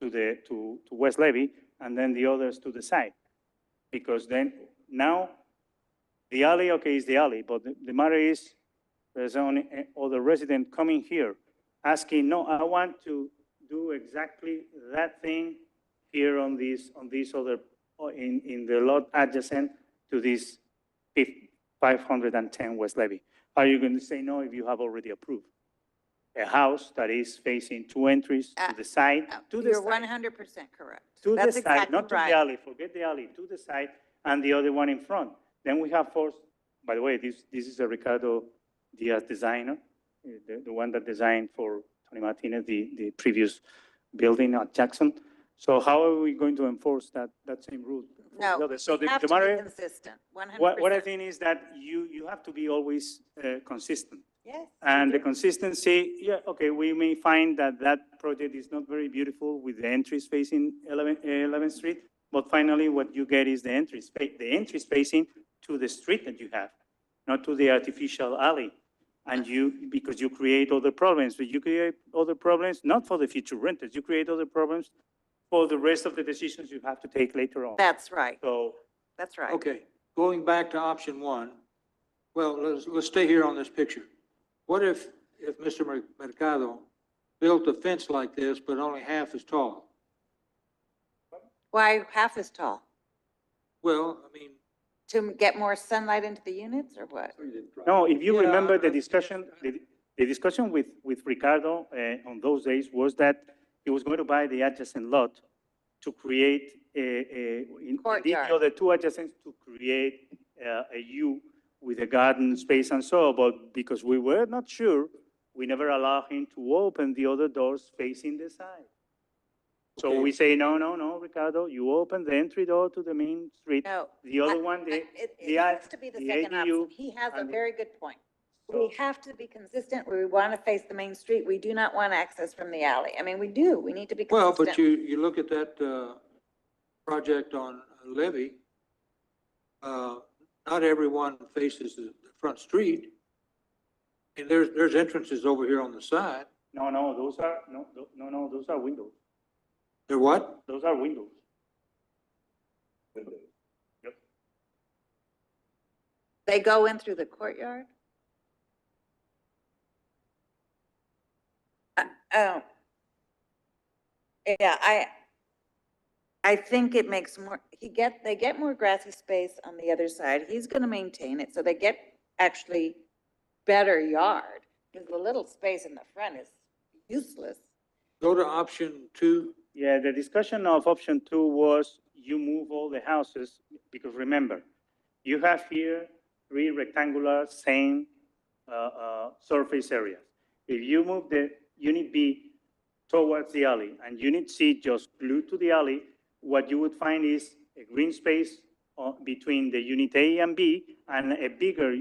to West Levy and then the others to the side. Because then now the alley, okay, is the alley, but the matter is there's only other resident coming here asking, no, I want to do exactly that thing here on this other, in the lot adjacent to this 510 West Levy. Are you going to say no if you have already approved? A house that is facing two entries to the side, to the You're side, 100% correct. to the That's side, exactly not to the right. alley, forget the alley, to the side, and the other one in front. Then we have forced, by the way, this is a Ricardo Diaz designer, the one that designed for Tony Martinez, the previous building at Jackson. So how are we going to enforce that same rule? for the No, others? So you have the to matter, be consistent, 100%. what I think is that you have to be always consistent. Yes. And the consistency, yeah, okay, we may find that project is not very beautiful with the entries facing 11th Street, but finally what you get is the entry spacing to the street that you have, not to the artificial alley. And because you create other problems, but you create other problems, not for the future renters, you create other problems for the rest of the decisions you have to take later on. That's right. So, That's right. Okay, going back to option one, well, let's stay here on this picture. What if Mr. Mercado built a fence like this, but only half as tall? Why half as tall? Well, I mean, To get more sunlight into the units or what? no, if you Yeah, remember the I- discussion, the discussion with Ricardo on those days was that he was going to buy the adjacent lot to create in Courtyard. the other two adjacent to create a U with a garden space and so, but because we were not sure, we never allowed him to open the other doors facing the side. So Okay. we say, no, Ricardo, you open the entry door to the main street. No. The other I- one, It the has to be the the second ADU option. He has a and- very good point. So- We have to be consistent. We want to face the main street. We do not want access from the alley. I mean, we do. We need to be well, consistent. but you look at that, project on Levy, not everyone faces the front street. And there's entrances over here on the side. No, those are, no, those are windows. They're what? Those are windows. They go in through the courtyard? Oh. Yeah, I think it makes more, they get more grassy space on the other side. He's gonna maintain it, so they get actually better yard. Because the little space in the front is useless. Go to option two. Yeah, the discussion of option two was you move all the houses, because remember, you have here three rectangular same surface areas. If you move the unit B towards the alley and unit C just glued to the alley, what you would find is a green space between the unit A and B and a bigger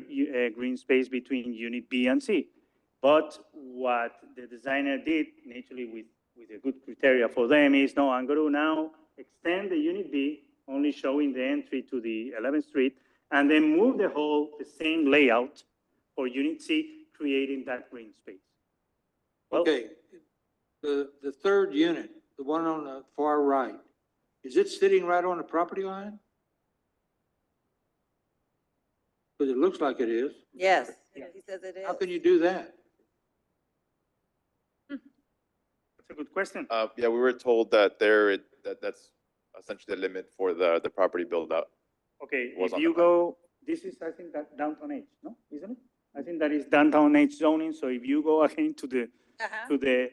green space between unit B and C. But what the designer did, naturally with a good criteria for them, is no, I'm going to now extend the unit B, only showing the entry to the 11th Street, and then move the same layout for unit C, creating that green space. Well, Okay, the third unit, the one on the far right, is it sitting right on the property line? Because it looks like it is. Yes, he says it is. How can you do that? That's a good question. Yeah, we were told that that's essentially the limit for the property build out. Okay, was if on you the go, this is, I think, that downtown H, no, isn't it? I think that is downtown H zoning, so if you go again to the, Uh-huh. to the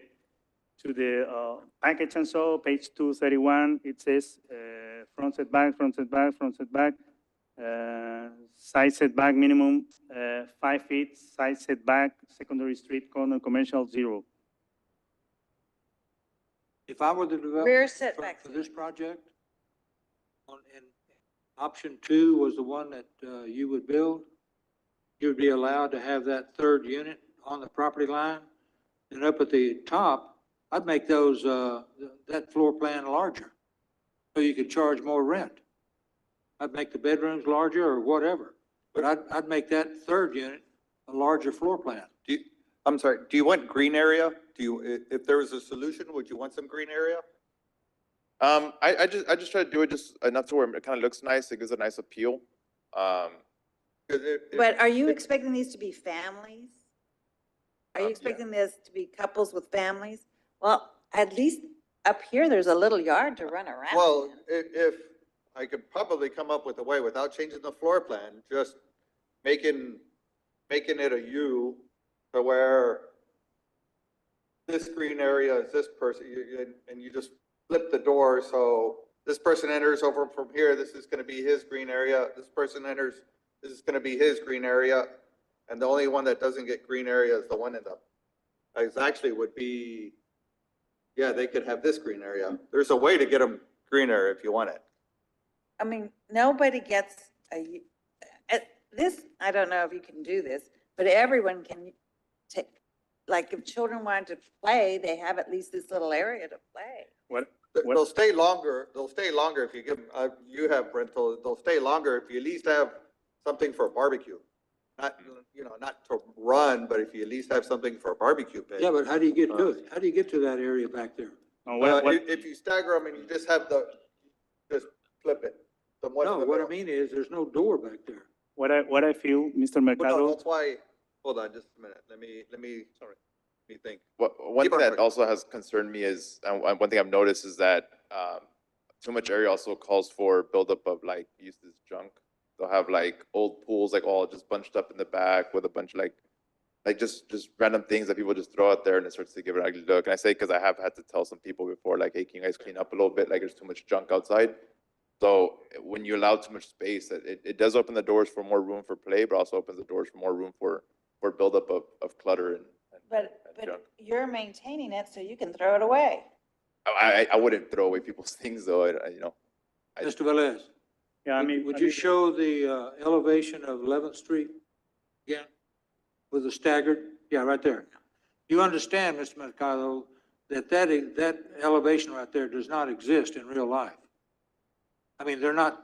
package and so, page 231, it says, front setback, side setback minimum, 5 feet, side setback, secondary street corner, commercial, 0. If I were the developer. Rear for- setback. For this project, and option two was the one that you would build, you would be allowed to have that third unit on the property line. And up at the top, I'd make those, that floor plan larger, so you could charge more rent. I'd make the bedrooms larger or whatever, but I'd make that third unit a larger floor plan. I'm sorry, do you want green area? If there was a solution, would you want some green area? I just try to do it just enough to where it kind of looks nice. It gives a nice appeal. 'Cause But are you expecting these to be families? Are you Yeah. expecting this to be couples with families? Well, at least up here, there's a little yard to run around. Well, in. if I could probably come up with a way without changing the floor plan, just making it a U to where this green area is this person, and you just flip the door, so this person enters over from here, this is gonna be his green area, this person enters, this is gonna be his green area, and the only one that doesn't get green area is the one in the, actually would be, yeah, they could have this green area. There's a way to get them greener if you want it. I mean, nobody gets this, I don't know if you can do this, but everyone can take, like if children want to play, they have at least this little area to play. What, They'll stay longer if you give them, you have rental, they'll stay longer if you at least have something for a barbecue. not, you know, not to run, but if you at least have something for a barbecue pit. Yeah, but how do you get to it? How do you get to that area back there? If you stagger them and you just have just flip it. The one in No, the what I middle. mean is, there's no door back there. What I feel, Mr. Well, no, Mercado, that's why, hold on just a minute. Let me think. One Keep thing on that talking. also has concerned me is, and one thing I've noticed is that, too much area also calls for buildup of like used as junk. They'll have like old pools, like all just bunched up in the back with a bunch of like just random things that people just throw out there and it starts to give it an ugly look. And I say, because I have had to tell some people before, like, hey, can you guys clean up a little bit? Like there's too much junk outside. So when you allow too much space, it does open the doors for more room for play, but also opens the doors for more room for buildup of clutter and But junk. you're maintaining it so you can throw it away. I wouldn't throw away people's things though, you know. Mr. Velez, yeah, I mean. would you show the elevation of 11th Street again? With the staggered, yeah, right there. You understand, Mr. Mercado, that elevation right there does not exist in real life. I mean, they're not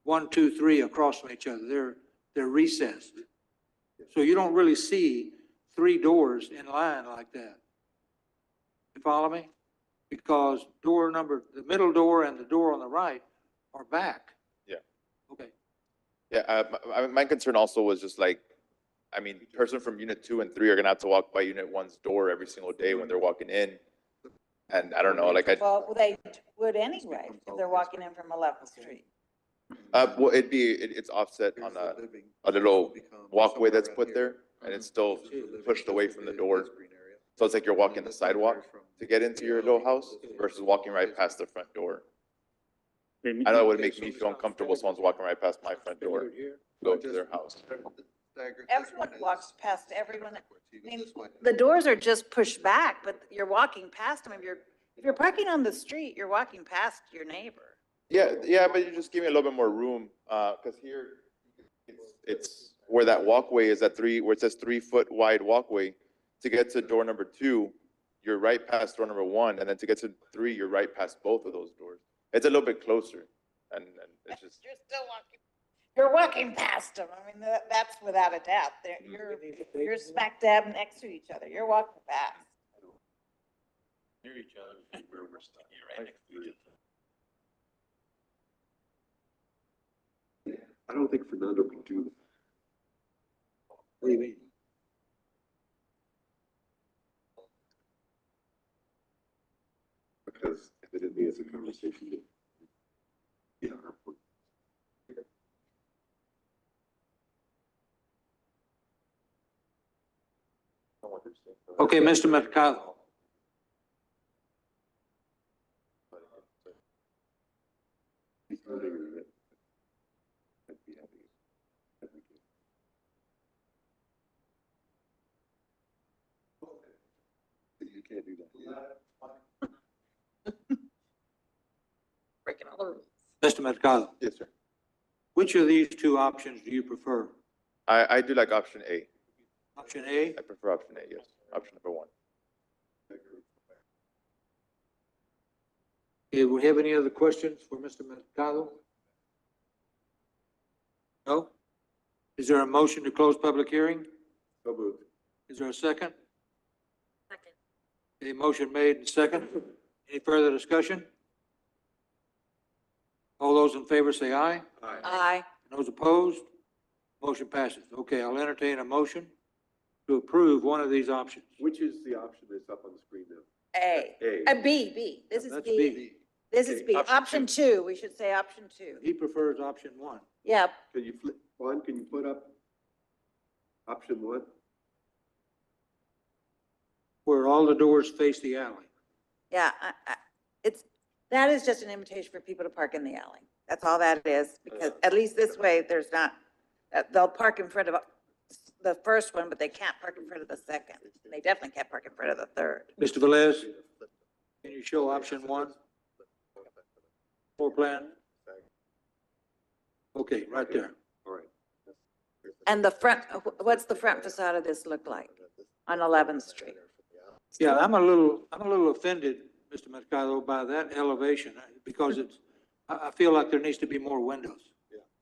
1, 2, 3 across from each other. They're recessed. So you don't really see 3 doors in line like that. You follow me? Because the middle door and the door on the right are back. Yeah. Okay. Yeah, my concern also was just like, I mean, person from unit 2 and 3 are gonna have to walk by unit 1's door every single day when they're walking in. And I don't know, like Well, they would anyway if they're walking in from 11th Street. well, it's offset on a little walkway that's put there and it's still pushed away from the door. So it's like you're walking the sidewalk to get into your little house versus walking right past the front door. I know it would make me feel uncomfortable if someone's walking right past my front door, go to their house. Everyone walks past everyone. I mean, the doors are just pushed back, but you're walking past them. If you're parking on the street, you're walking past your neighbor. Yeah, but you just give me a little bit more room, cause here, it's where that walkway is where it says 3-foot wide walkway. To get to door number 2, you're right past door number 1, and then to get to 3, you're right past both of those doors. It's a little bit closer, and it's just. You're walking past them. I mean, that's without a doubt. You're smack dab next to each other. You're walking past. Near each other, we're right next to each other. I don't think Fernando can do that. What do you mean? Because it didn't mean it's a conversation. Yeah. Okay, Mr. Mercado. You can't do that. Breaking all the rules. Mr. Mercado, Yes, sir. which of these 2 options do you prefer? I do like option A. Option A? I prefer option A, yes. Option number 1. Okay, we have any other questions for Mr. Mercado? No? Is there a motion to close public hearing? So moved. Is there a second? Second. A motion made and second. Any further discussion? All those in favor say aye. Aye. Those opposed? Motion passes. Okay, I'll entertain a motion to approve one of these options. Which is the option that's up on the screen now? A. A. B. This is That's B. This is Okay, B. Option 2. We should say option 2. He prefers option 1. Yeah, Can you flip, Juan, can you put up option 1? Where all the doors face the alley. yeah. That is just an invitation for people to park in the alley. That's all that is, because at least this way, there's not, they'll park in front of the first one, but they can't park in front of the second. And they definitely can't park in front of the third. Mr. Velez, can you show option 1? Floor plan? Okay, right there. All right. And the front, what's the front facade of this look like on 11th Street? Yeah, I'm a little offended, Mr. Mercado, by that elevation, because I feel like there needs to be more windows.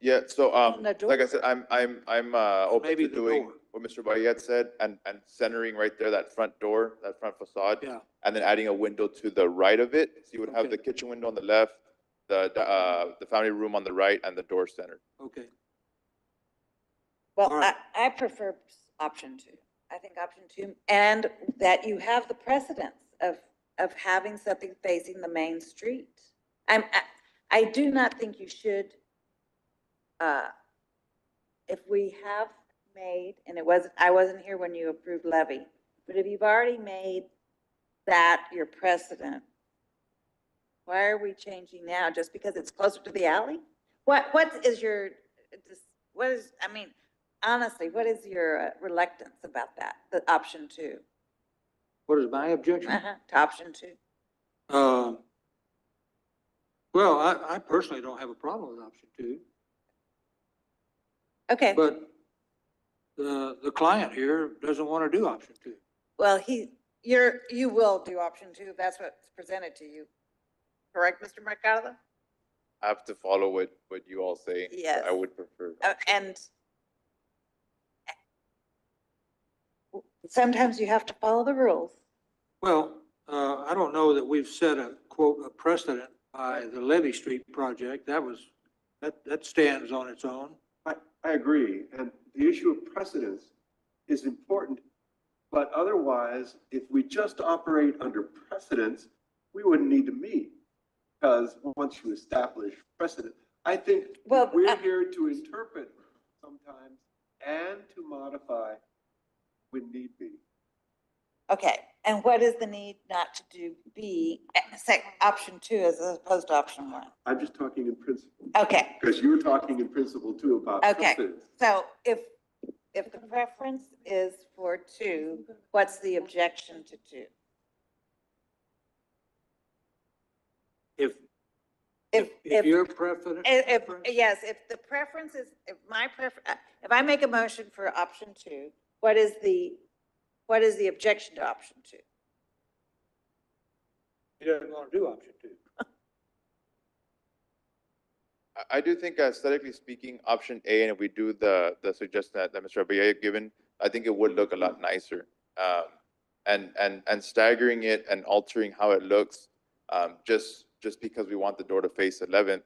Yeah, so, On the like I door. said, I'm open maybe to the doing door. what Mr. Bayet said and centering right there, that front door, that front facade. Yeah. And then adding a window to the right of it. So you would have Okay. the kitchen window on the left, the family room on the right and the door center. Okay. Well, All right. I prefer option two. I think option two, and that you have the precedence of having something facing the main street. I do not think you should, if we have made, and I wasn't here when you approved levy, but if you've already made that your precedent, why are we changing now? Just because it's closer to the alley? What is your, what is, I mean, honestly, what is your reluctance about that, the option two? What is my objection? To option two? Well, I personally don't have a problem with option two, Okay, but the client here doesn't want to do option two. well, you will do option two, if that's what's presented to you. Correct, Mr. Mercado? I have to follow what you all say. Yes. I would prefer. And sometimes you have to follow the rules. Well, I don't know that we've set a quote, a precedent by the Levy Street project. That stands on its own. I agree, and the issue of precedence is important, but otherwise, if we just operate under precedence, we wouldn't need to meet. Because once you establish precedent, I think Well, we're here to interpret sometimes and to modify when need be. Okay, and what is the need not to do B, say, option two as opposed to option one? I'm just talking in principle, Okay, because you were talking in principle too about Okay. precedence. so if the preference is for two, what's the objection to two? If your preference. Yes, if the preference is, if I make a motion for option two, what is the objection to option two? He doesn't want to do option two. I do think aesthetically speaking, option A, and if we do the suggestion that Mr. Abiyah had given, I think it would look a lot nicer. And staggering it and altering how it looks, just because we want the door to face 11th,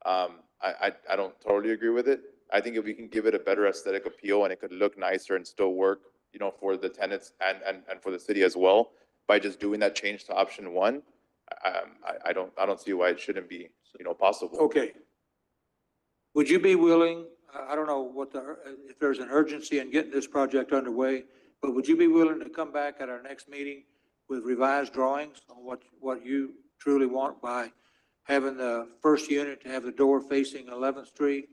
I don't totally agree with it. I think if we can give it a better aesthetic appeal and it could look nicer and still work, you know, for the tenants and for the city as well, by just doing that change to option one, I don't see why it shouldn't be, you know, possible. Okay. Would you be willing, I don't know if there's an urgency in getting this project underway, but would you be willing to come back at our next meeting with revised drawings on what you truly want by having the first unit to have the door facing 11th Street?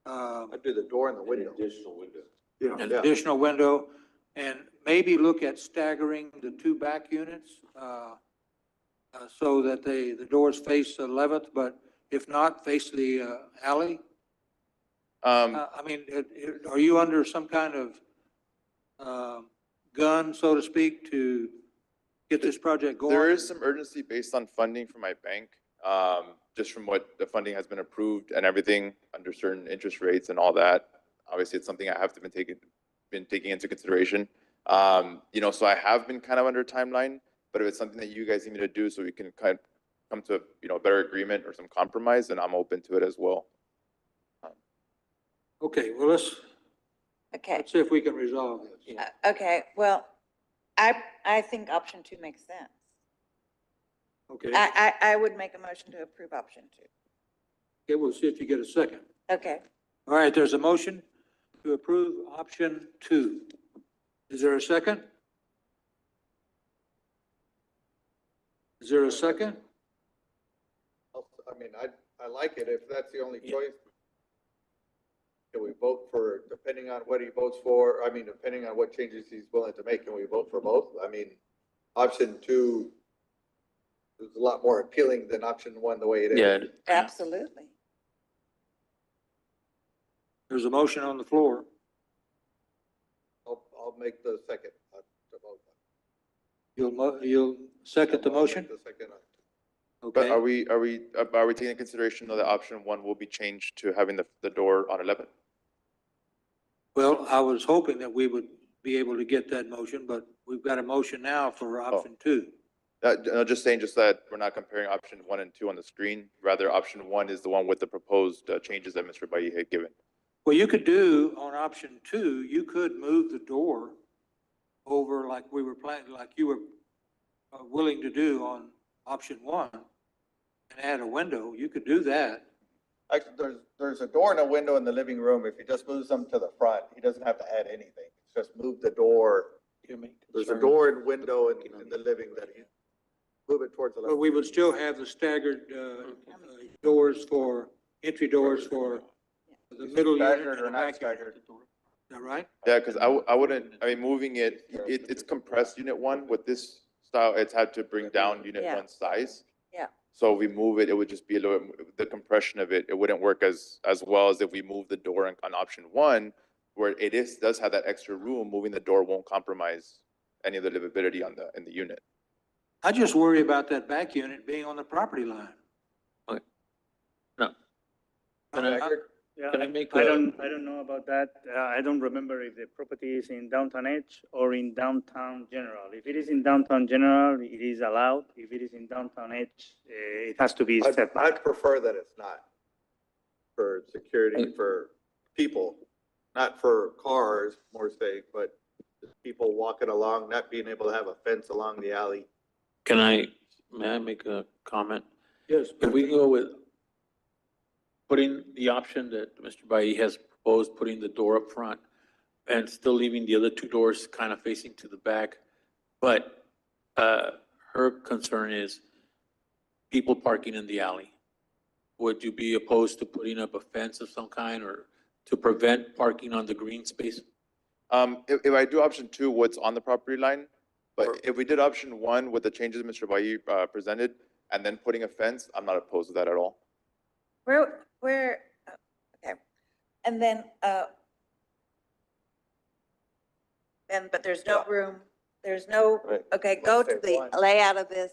I'd do the door and the window. Additional window. Yeah, An yeah. additional window, and maybe look at staggering the two back units, so that the doors face 11th, but if not, face the alley. I mean, are you under some kind of gun, so to speak, to get this project going? There is some urgency based on funding from my bank, just from what the funding has been approved and everything under certain interest rates and all that. Obviously, it's something I have to been taking into consideration. You know, so I have been kind of under timeline, but if it's something that you guys need me to do so we can kind of come to, you know, a better agreement or some compromise, then I'm open to it as well. Okay, well, let's see if we can resolve this. Okay, well, I think option two makes sense. Okay, I would make a motion to approve option two. okay, we'll see if you get a second. Okay, All right, there's a motion to approve option two. Is there a second? Is there a second? I mean, I like it if that's the only Yeah. choice. Can we vote for, depending on what he votes for, I mean, depending on what changes he's willing to make, can we vote for both? I mean, option two is a lot more appealing than option one, the way it is. Yeah, absolutely. There's a motion on the floor. I'll make the second, to vote. You'll second the I'll make motion? the second. But Okay, are we taking into consideration that option one will be changed to having the door on 11? well, I was hoping that we would be able to get that motion, but we've got a motion now for option two. No, just saying, just that we're not comparing option one and two on the screen. Rather, option one is the one with the proposed changes that Mr. Bailly had given. Well, you could do on option two, you could move the door over like we were planning, like you were willing to do on option one and add a window. You could do that. Actually, there's a door and a window in the living room. If he just moves them to the front, he doesn't have to add anything. Just move the door. There's a door and window in the living that he, move it towards the left. But we would still have the staggered doors for, entry doors for the middle unit Staggered and or the not back unit. staggered? Is that right? Yeah, because I wouldn't, I mean, moving it's compressed unit one. With this style, it's had to bring down unit Yeah. one size. Yeah. So if we move it, it would just be a little, the compression of it, it wouldn't work as well as if we move the door on option one, where does have that extra room. Moving the door won't compromise any of the livability in the unit. I just worry about that back unit being on the property line. No. Can I, Yeah, can I make I a- don't know about that. I don't remember if the property is in downtown Edge or in downtown General. If it is in downtown General, it is allowed. If it is in downtown Edge, it has to be set back. I'd prefer that it's not for security, for people, not for cars, more safe, but just people walking along, not being able to have a fence along the alley. may I make a comment? Yes. If we go with putting the option that Mr. Bailly has proposed, putting the door up front and still leaving the other two doors kind of facing to the back. But her concern is people parking in the alley. Would you be opposed to putting up a fence of some kind or to prevent parking on the green space? If I do option two, what's on the property line, but if we did option one with the changes Mr. Bailly presented and then putting a fence, I'm not opposed to that at all. Where, okay. And then, but there's no room, there's no, Right. okay, go Let's to say the one. layout of this,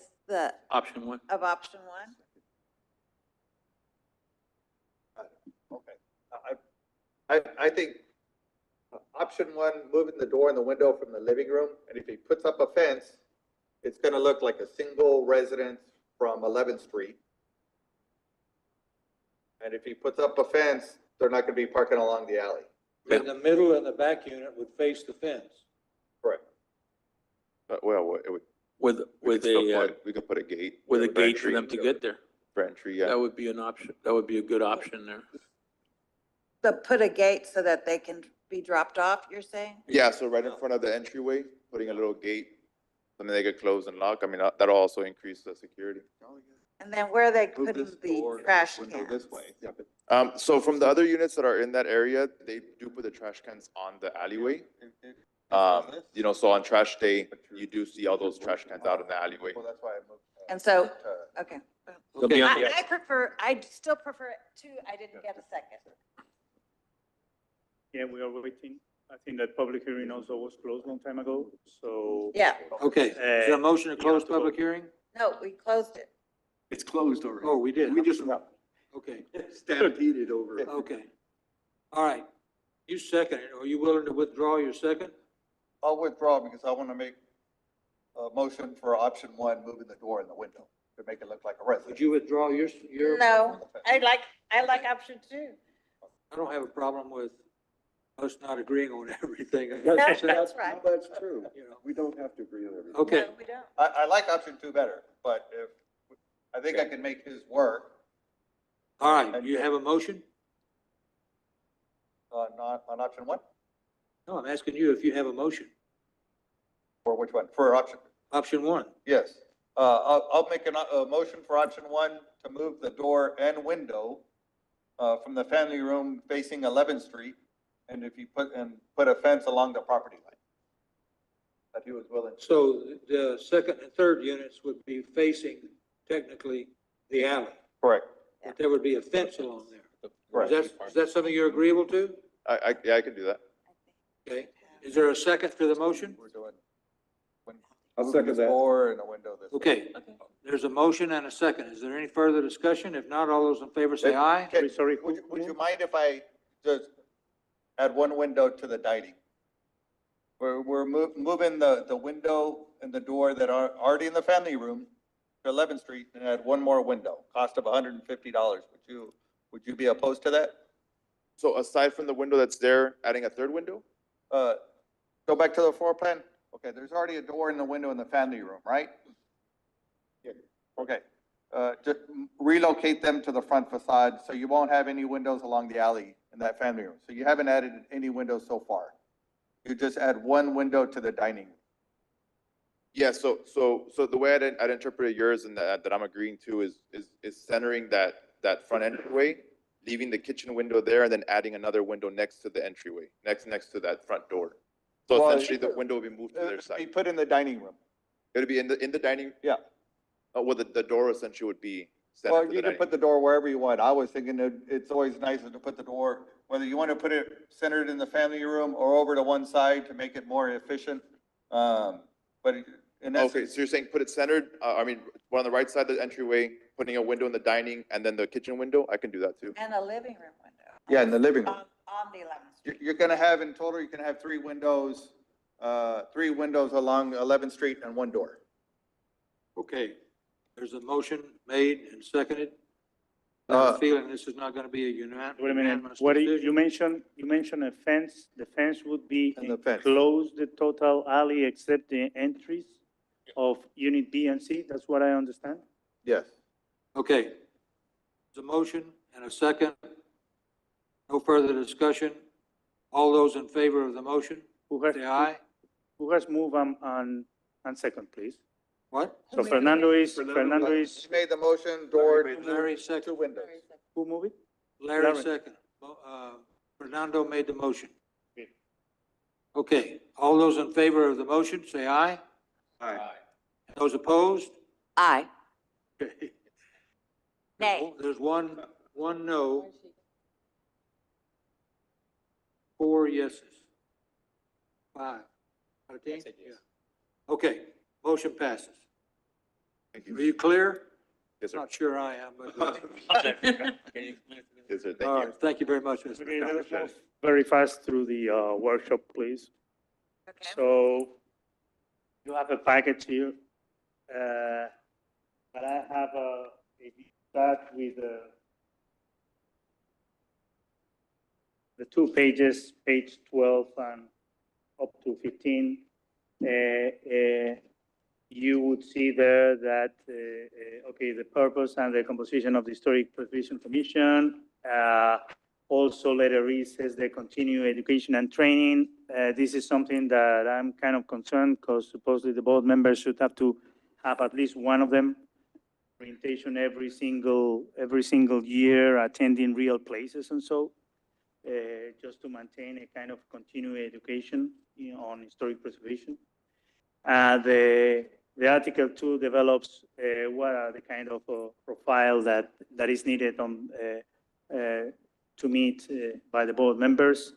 Option one? of option one. Okay. I think option one, moving the door and the window from the living room, and if he puts up a fence, it's gonna look like a single residence from 11th Street. And if he puts up a fence, they're not gonna be parking along the alley. In the middle and the back unit would face the fence. Correct. But well, it would. With We could put a gate. with a for gate for entry, them to get there. For entry, yeah. That would be an option. That would be a good option there. But put a gate so that they can be dropped off, you're saying? Yeah, so right in front of the entryway, putting a little gate, something they could close and lock. I mean, that'll also increase the security. And then where are they Move putting this door the and trash window cans? this way. Yeah, but So from the other units that are in that area, they do put the trash cans on the alleyway. You know, so on trash day, you do see all those trash cans out in the alleyway. Well, that's why I moved. And so, to- okay. They'll be on the- I still prefer it two, I didn't get a second. Yeah, we are waiting. I think that public hearing also was closed a long time ago, so. Yeah, Okay, is there a motion to you close have to public vote. hearing? no, we closed it. It's closed already. Oh, we did. We just Okay, stampeded over. okay. All right. You second it. Are you willing to withdraw your second? I'll withdraw because I want to make a motion for option one, moving the door and the window to make it look like a Would residence. you withdraw your? No, I like option two. I don't have a problem with us not agreeing on everything. That's right. That's true. You know. We don't have to agree on everything. Okay, No, we don't. I like option two better, but if, I think I can make his work all right. You have a motion? on option one, No, I'm asking you if you have a motion. or which one? For option, Option one. yes. I'll make a motion for option one to move the door and window from the family room facing 11th Street, and if you put a fence along the property line. That he was willing to. So the second and third units would be facing technically the alley, Correct. but there would be a fence along there. Right. Is that something you're agreeable to? Yeah, I could do that. Okay. Is there a second to the motion? We're doing, when, I'll moving second this that. door and a window this way. Okay, there's a motion and a second. Is there any further discussion? If not, all those in favor say aye. Okay, Sorry, would you mind if I just add one window to the dining? We're moving the window and the door that are already in the family room to 11th Street and add one more window, cost of $150. Would you be opposed to that? So aside from the window that's there, adding a third window? Go back to the floor plan. Okay, there's already a door in the window in the family room, right? Yeah. Okay, just relocate them to the front facade so you won't have any windows along the alley in that family room. So you haven't added any windows so far. You just add one window to the dining room. Yeah, so the way I'd interpreted yours and that I'm agreeing to is centering that front entryway, leaving the kitchen window there and then adding another window next to the entryway, next to that front door. So Well, essentially the window will be moved to their Be side. put in the dining room. It'll be in the dining? Yeah. Well, the door essentially would be centered Well, to the you can dining. put the door wherever you want. I was thinking that it's always nicer to put the door, whether you want to put it centered in the family room or over to one side to make it more efficient. But in Okay, essence, so you're saying put it centered, one on the right side of the entryway, putting a window in the dining and then the kitchen window? I can do that too. And a living room window. yeah, in the living room. On the 11th Street. You're gonna have, in total, you can have three windows along 11th Street and one door. Okay, there's a motion made and seconded. I have a Uh, feeling this is not going to be a Wait a minute, unanimous what you decision. mentioned a fence, the fence would be And the fence. enclose the total alley except the entries of unit B and C, that's what I understand? Yes. Okay, there's a motion and a second. No further discussion. All those in favor of the motion, Who has, say aye. who has moved on second, please? What? So Fernando is, He made the motion, door, Larry two second. windows. who moved it? Larry Larry. second. Fernando made the motion. Okay, all those in favor of the motion, say aye. Aye. Those opposed? Aye. Okay. Nay. There's one no, 4 yeses. 5. Out of 10? Yeah. Okay, motion passes. Thank Are you. you clear? Yes, sir. Not sure I am, but, Yes, sir. Thank all you. right, thank you very much, Mr. Okay, Fernando. let's move very fast through the workshop, please. Okay. So you have a package here. But I have a start with the 2 pages, page 12 and up to 15. You would see there that, okay, the purpose and the composition of the Historic Preservation Commission. Also, letter E says they continue education and training. This is something that I'm kind of concerned because supposedly the board members should have to have at least one of them. Orientation every single year, attending real places and so, just to maintain a kind of continuing education, on historic preservation. The Article 2 develops what are the kind of profile that is needed on to meet by the board members.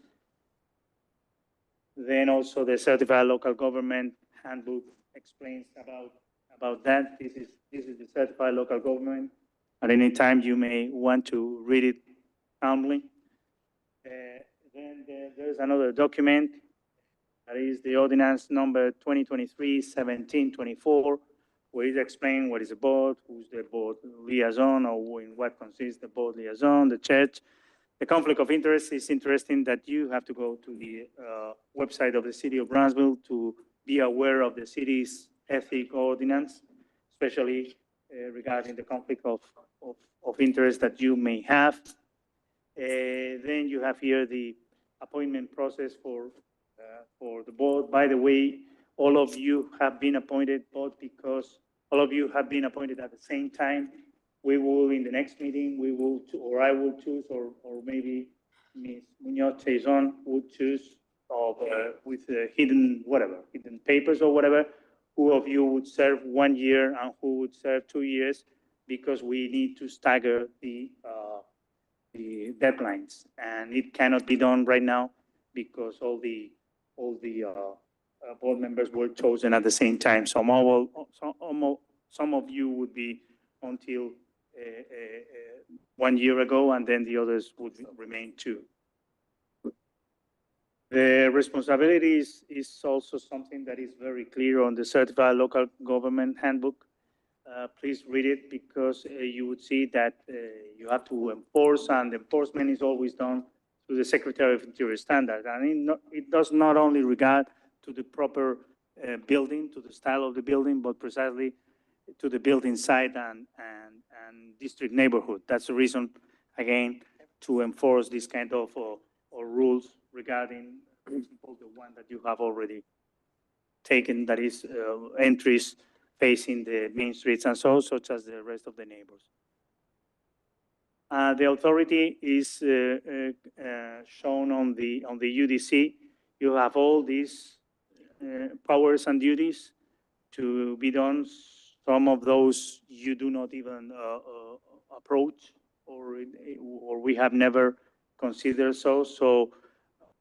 Then also the Certified Local Government Handbook explains about that. This is the Certified Local Government. At any time you may want to read it calmly. Then there's another document. That is the ordinance number 2023-1724, where it explains what is a board, who's the board liaison, or in what consists the board liaison, the church. The conflict of interest is interesting that you have to go to the website of the city of Brownsville to be aware of the city's ethic ordinance, especially regarding the conflict of interest that you may have. Then you have here the appointment process for the board. By the way, all of you have been appointed, both because all of you have been appointed at the same time. We will, in the next meeting, or I will choose, or maybe Ms. Munoz Tezon would choose with hidden papers or whatever, who of you would serve 1 year and who would serve 2 years, because we need to stagger the deadlines. And it cannot be done right now because all the board members were chosen at the same time. Some of you would be until 1 year ago, and then the others would remain 2. The responsibilities is also something that is very clear on the Certified Local Government Handbook. Please read it, because you would see that you have to enforce, and enforcement is always done through the Secretary of Interior standard. And it does not only regard to the proper building, to the style of the building, but precisely to the building site and district neighborhood. That's the reason, again, to enforce this kind of or rules regarding, for example, the one that you have already taken, that is entries facing the main streets and so, such as the rest of the neighbors. The authority is shown on the UDC. You have all these powers and duties to be done. Some of those you do not even approach, or we have never considered so. So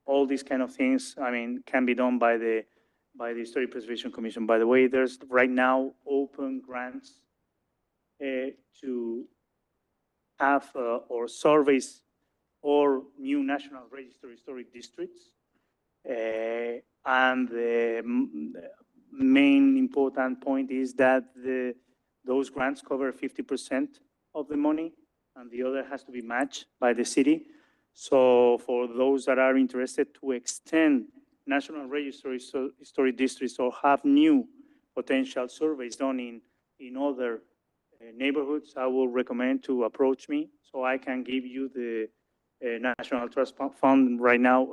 all these kind of things, I mean, can be done by the Historic Preservation Commission. By the way, there's right now open grants to have or surveys or new National Register historic districts. And the main important point is that those grants cover 50% of the money, and the other has to be matched by the city. So for those that are interested to extend National Register historic districts or have new potential surveys done in other neighborhoods, I will recommend to approach me, so I can give you the National Trust Fund right now,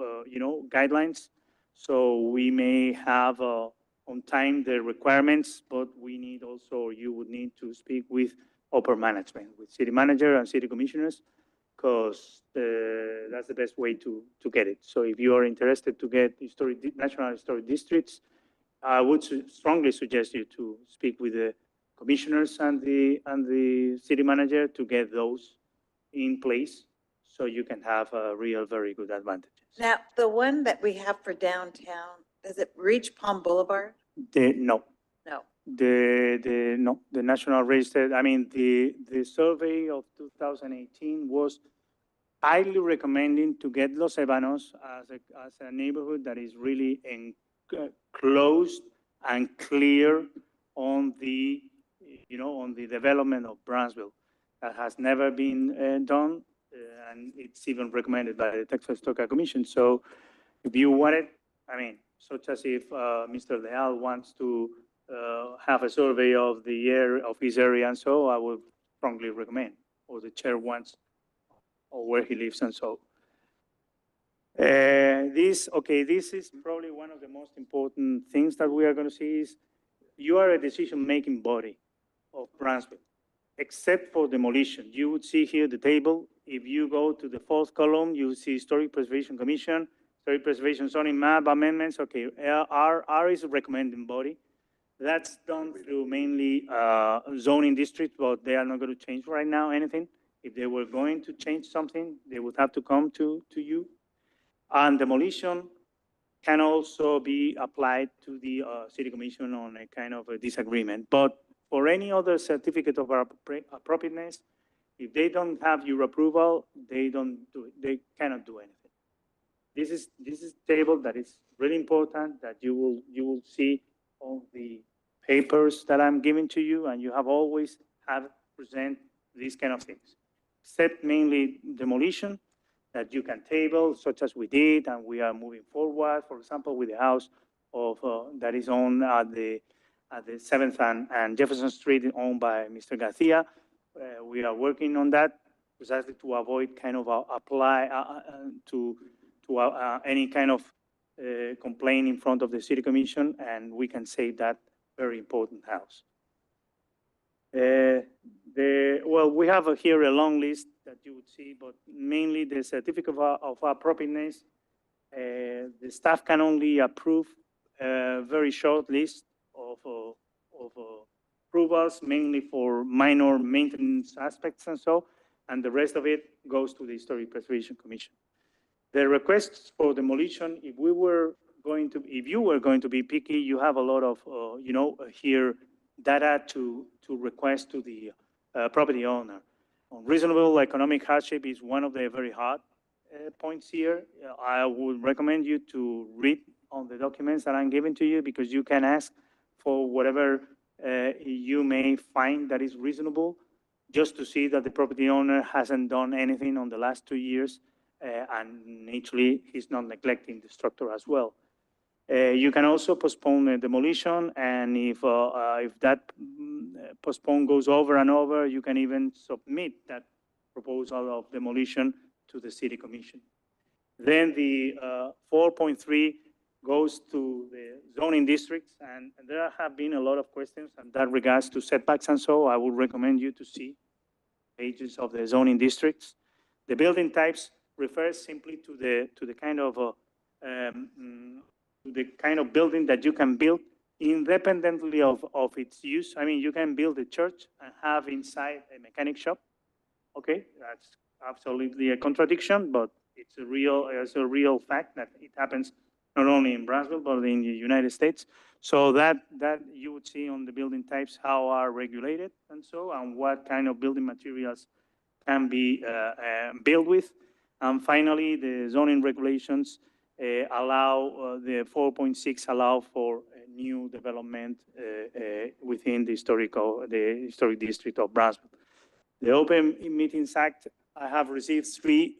guidelines. So we may have on time the requirements, but we need also, you would need to speak with upper management, with city manager and city commissioners, because that's the best way to get it. So if you are interested to get national historic districts, I would strongly suggest you to speak with the commissioners and the city manager to get those in place, so you can have a real very good advantages. Now, the one that we have for downtown, does it reach Palm Boulevard? No. No. No, the National Register, I mean, the survey of 2018 was highly recommending to get Los Ebanos as a neighborhood that is really closed and clear on the, on the development of Brownsville. That has never been done, and it's even recommended by the Texas Historical Commission. So if you want it, I mean, such as if Mr. Leal wants to have a survey of his area and so, I would strongly recommend, or the chair wants, or where he lives and so. This is probably one of the most important things that we are going to see is you are a decision-making body of Brownsville, except for demolition. You would see here the table. If you go to the 4th column, you see Historic Preservation Commission, Historic Preservation Zoning Map Amendments. Okay, R is a recommending body. That's done through mainly zoning districts, but they are not going to change right now anything. If they were going to change something, they would have to come to you. And demolition can also be applied to the city commission on a kind of a disagreement. But for any other certificate of appropriateness, if they don't have your approval, they cannot do anything. This is a table that is really important, that you will see on the papers that I'm giving to you, and you have always present these kind of things, except mainly demolition that you can table, such as we did, and we are moving forward. For example, with the house of that is owned at the 7th and Jefferson Street, owned by Mr. Garcia. We are working on that precisely to avoid kind of apply to any kind of complaint in front of the city commission, and we can save that very important house. Well, we have here a long list that you would see, but mainly the certificate of appropriateness, the staff can only approve a very short list of approvals, mainly for minor maintenance aspects and so, and the rest of it goes to the Historic Preservation Commission. The requests for demolition, if we were if you were going to be picky, you have a lot of, here data to request to the property owner. Reasonable economic hardship is one of the very hard points here. I would recommend you to read on the documents that I'm giving to you because you can ask for whatever you may find that is reasonable, just to see that the property owner hasn't done anything on the last 2 years, and naturally, he's not neglecting the structure as well. You can also postpone the demolition, and if that postpone goes over and over, you can even submit that proposal of demolition to the city commission. Then the 4.3 goes to the zoning districts, and there have been a lot of questions in that regards to setbacks, and so I would recommend you to see pages of the zoning districts. The building types refers simply to the kind of building that you can build independently of its use. I mean, you can build a church and have inside a mechanic shop. Okay, that's absolutely a contradiction, but it's a real fact that it happens not only in Brownsville, but in the United States. So that you would see on the building types, how are regulated and so, and what kind of building materials can be built with. And finally, the zoning regulations allow, the 4.6 allow for a new development within the historic district of Brownsville. The Open Meetings Act, I have received 3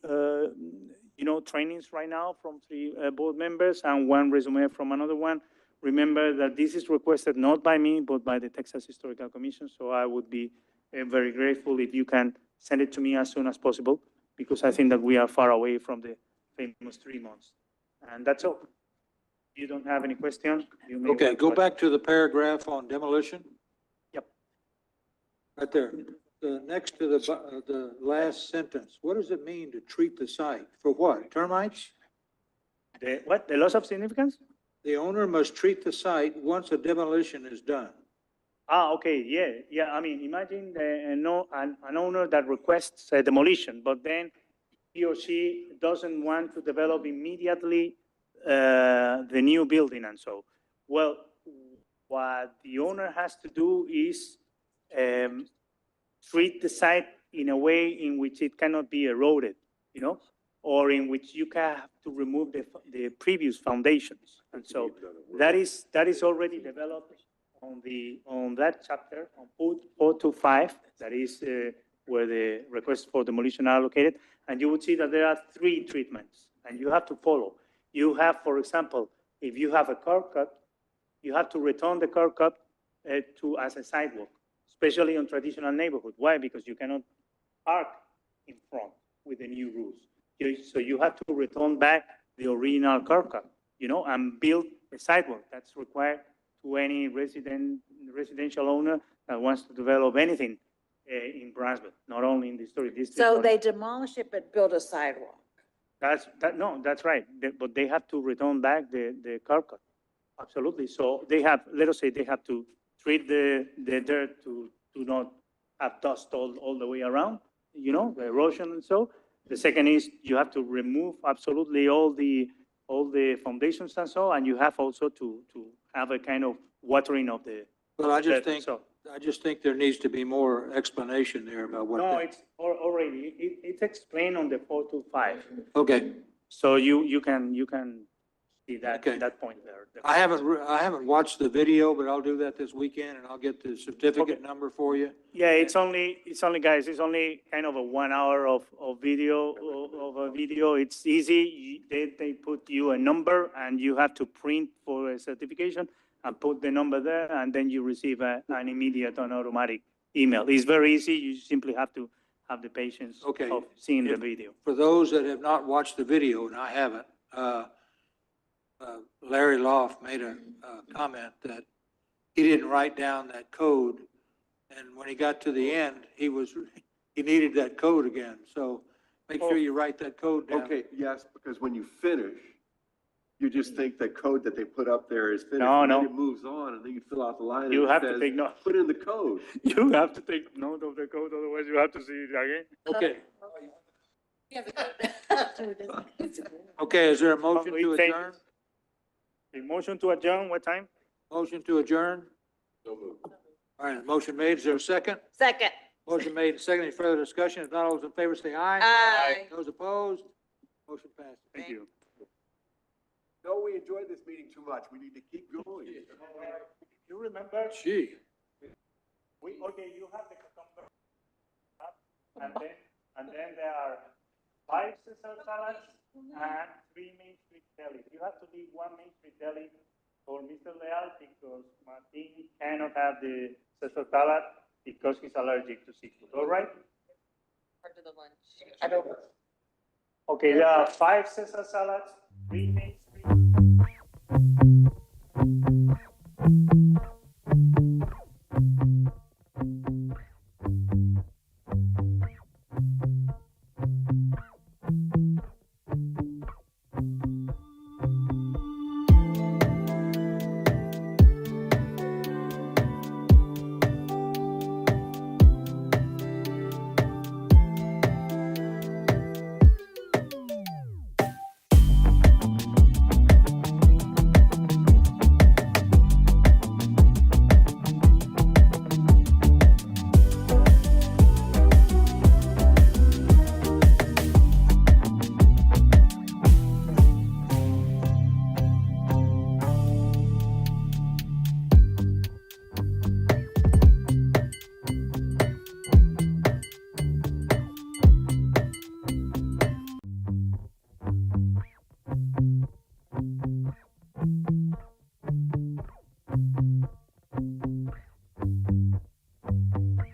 trainings right now from 3 board members and 1 resume from another one. Remember that this is requested not by me, but by the Texas Historical Commission. So I would be very grateful if you can send it to me as soon as possible, because I think that we are far away from the famous 3 months. And that's all. If you don't have any questions, you may. Okay, go back to the paragraph on demolition. Yep. Right there. Next to the last sentence, what does it mean to treat the site? For what? Termites? What? The loss of significance? The owner must treat the site once a demolition is done. Okay, yeah. I mean, imagine an owner that requests a demolition, but then he or she doesn't want to develop immediately the new building and so. Well, what the owner has to do is treat the site in a way in which it cannot be eroded, or in which you have to remove the previous foundations. And so that is already developed on that chapter on 425, that is where the requests for demolition are located. And you would see that there are 3 treatments, and you have to follow. You have, for example, if you have a curb cut, you have to return the curb cut as a sidewalk, especially on traditional neighborhood. Why? Because you cannot park in front with the new rules. So you have to return back the original curb cut, and build a sidewalk. That's required to any residential owner that wants to develop anything in Brownsville, not only in the historic district. So they demolish it but build a sidewalk? That's right. But they have to return back the curb cut. Absolutely. So they have, let us say, they have to treat the dirt to not have dust all the way around, the erosion and so. The second is you have to remove absolutely all the foundations and so, and you have also to have a kind of watering of the. Well, I just think there needs to be more explanation there about what. No, it's already, it's explained on the 425. Okay. So you can see that, Okay. that point there. I haven't watched the video, but I'll do that this weekend and I'll get the certificate Okay. number for you. Yeah, it's only guys, it's only kind of a 1 hour of video, It's easy. They put you a number and you have to print for a certification and put the number there, and then you receive an immediate and automatic email. It's very easy. You simply have to have the patience Okay. of seeing the If- video. For those that have not watched the video, and I haven't, Larry Loft made a comment that he didn't write down that code. And when he got to the end, he needed that code again. So make sure you write that code down. Okay, yes, because when you finish, you just think the code that they put up there is finished. No, and then no. it moves on, and then you fill out the line. and You it have to says, take note. Put in the code. You have to take note of the code, otherwise you have to see it again. Okay. Okay, is there a motion to We take- adjourn? A motion to adjourn, what time? Motion to adjourn? All right, motion made. Is there a second? Second. Motion made, and second. Any further discussion? If not, all those in favor say aye. Aye. Those opposed? Motion passes. Thank you. No, we enjoyed this meeting too much. We need to keep going. You remember, Gee. okay, you have the cucumber, and then there are 5 Caesar salads and 3 Main Street delis. You have to leave 1 Main Street deli for Mr. Leal because Martin cannot have the Caesar salad because he's allergic to seafood, all right? I don't. Okay, there are 5 Caesar salads, 3 Main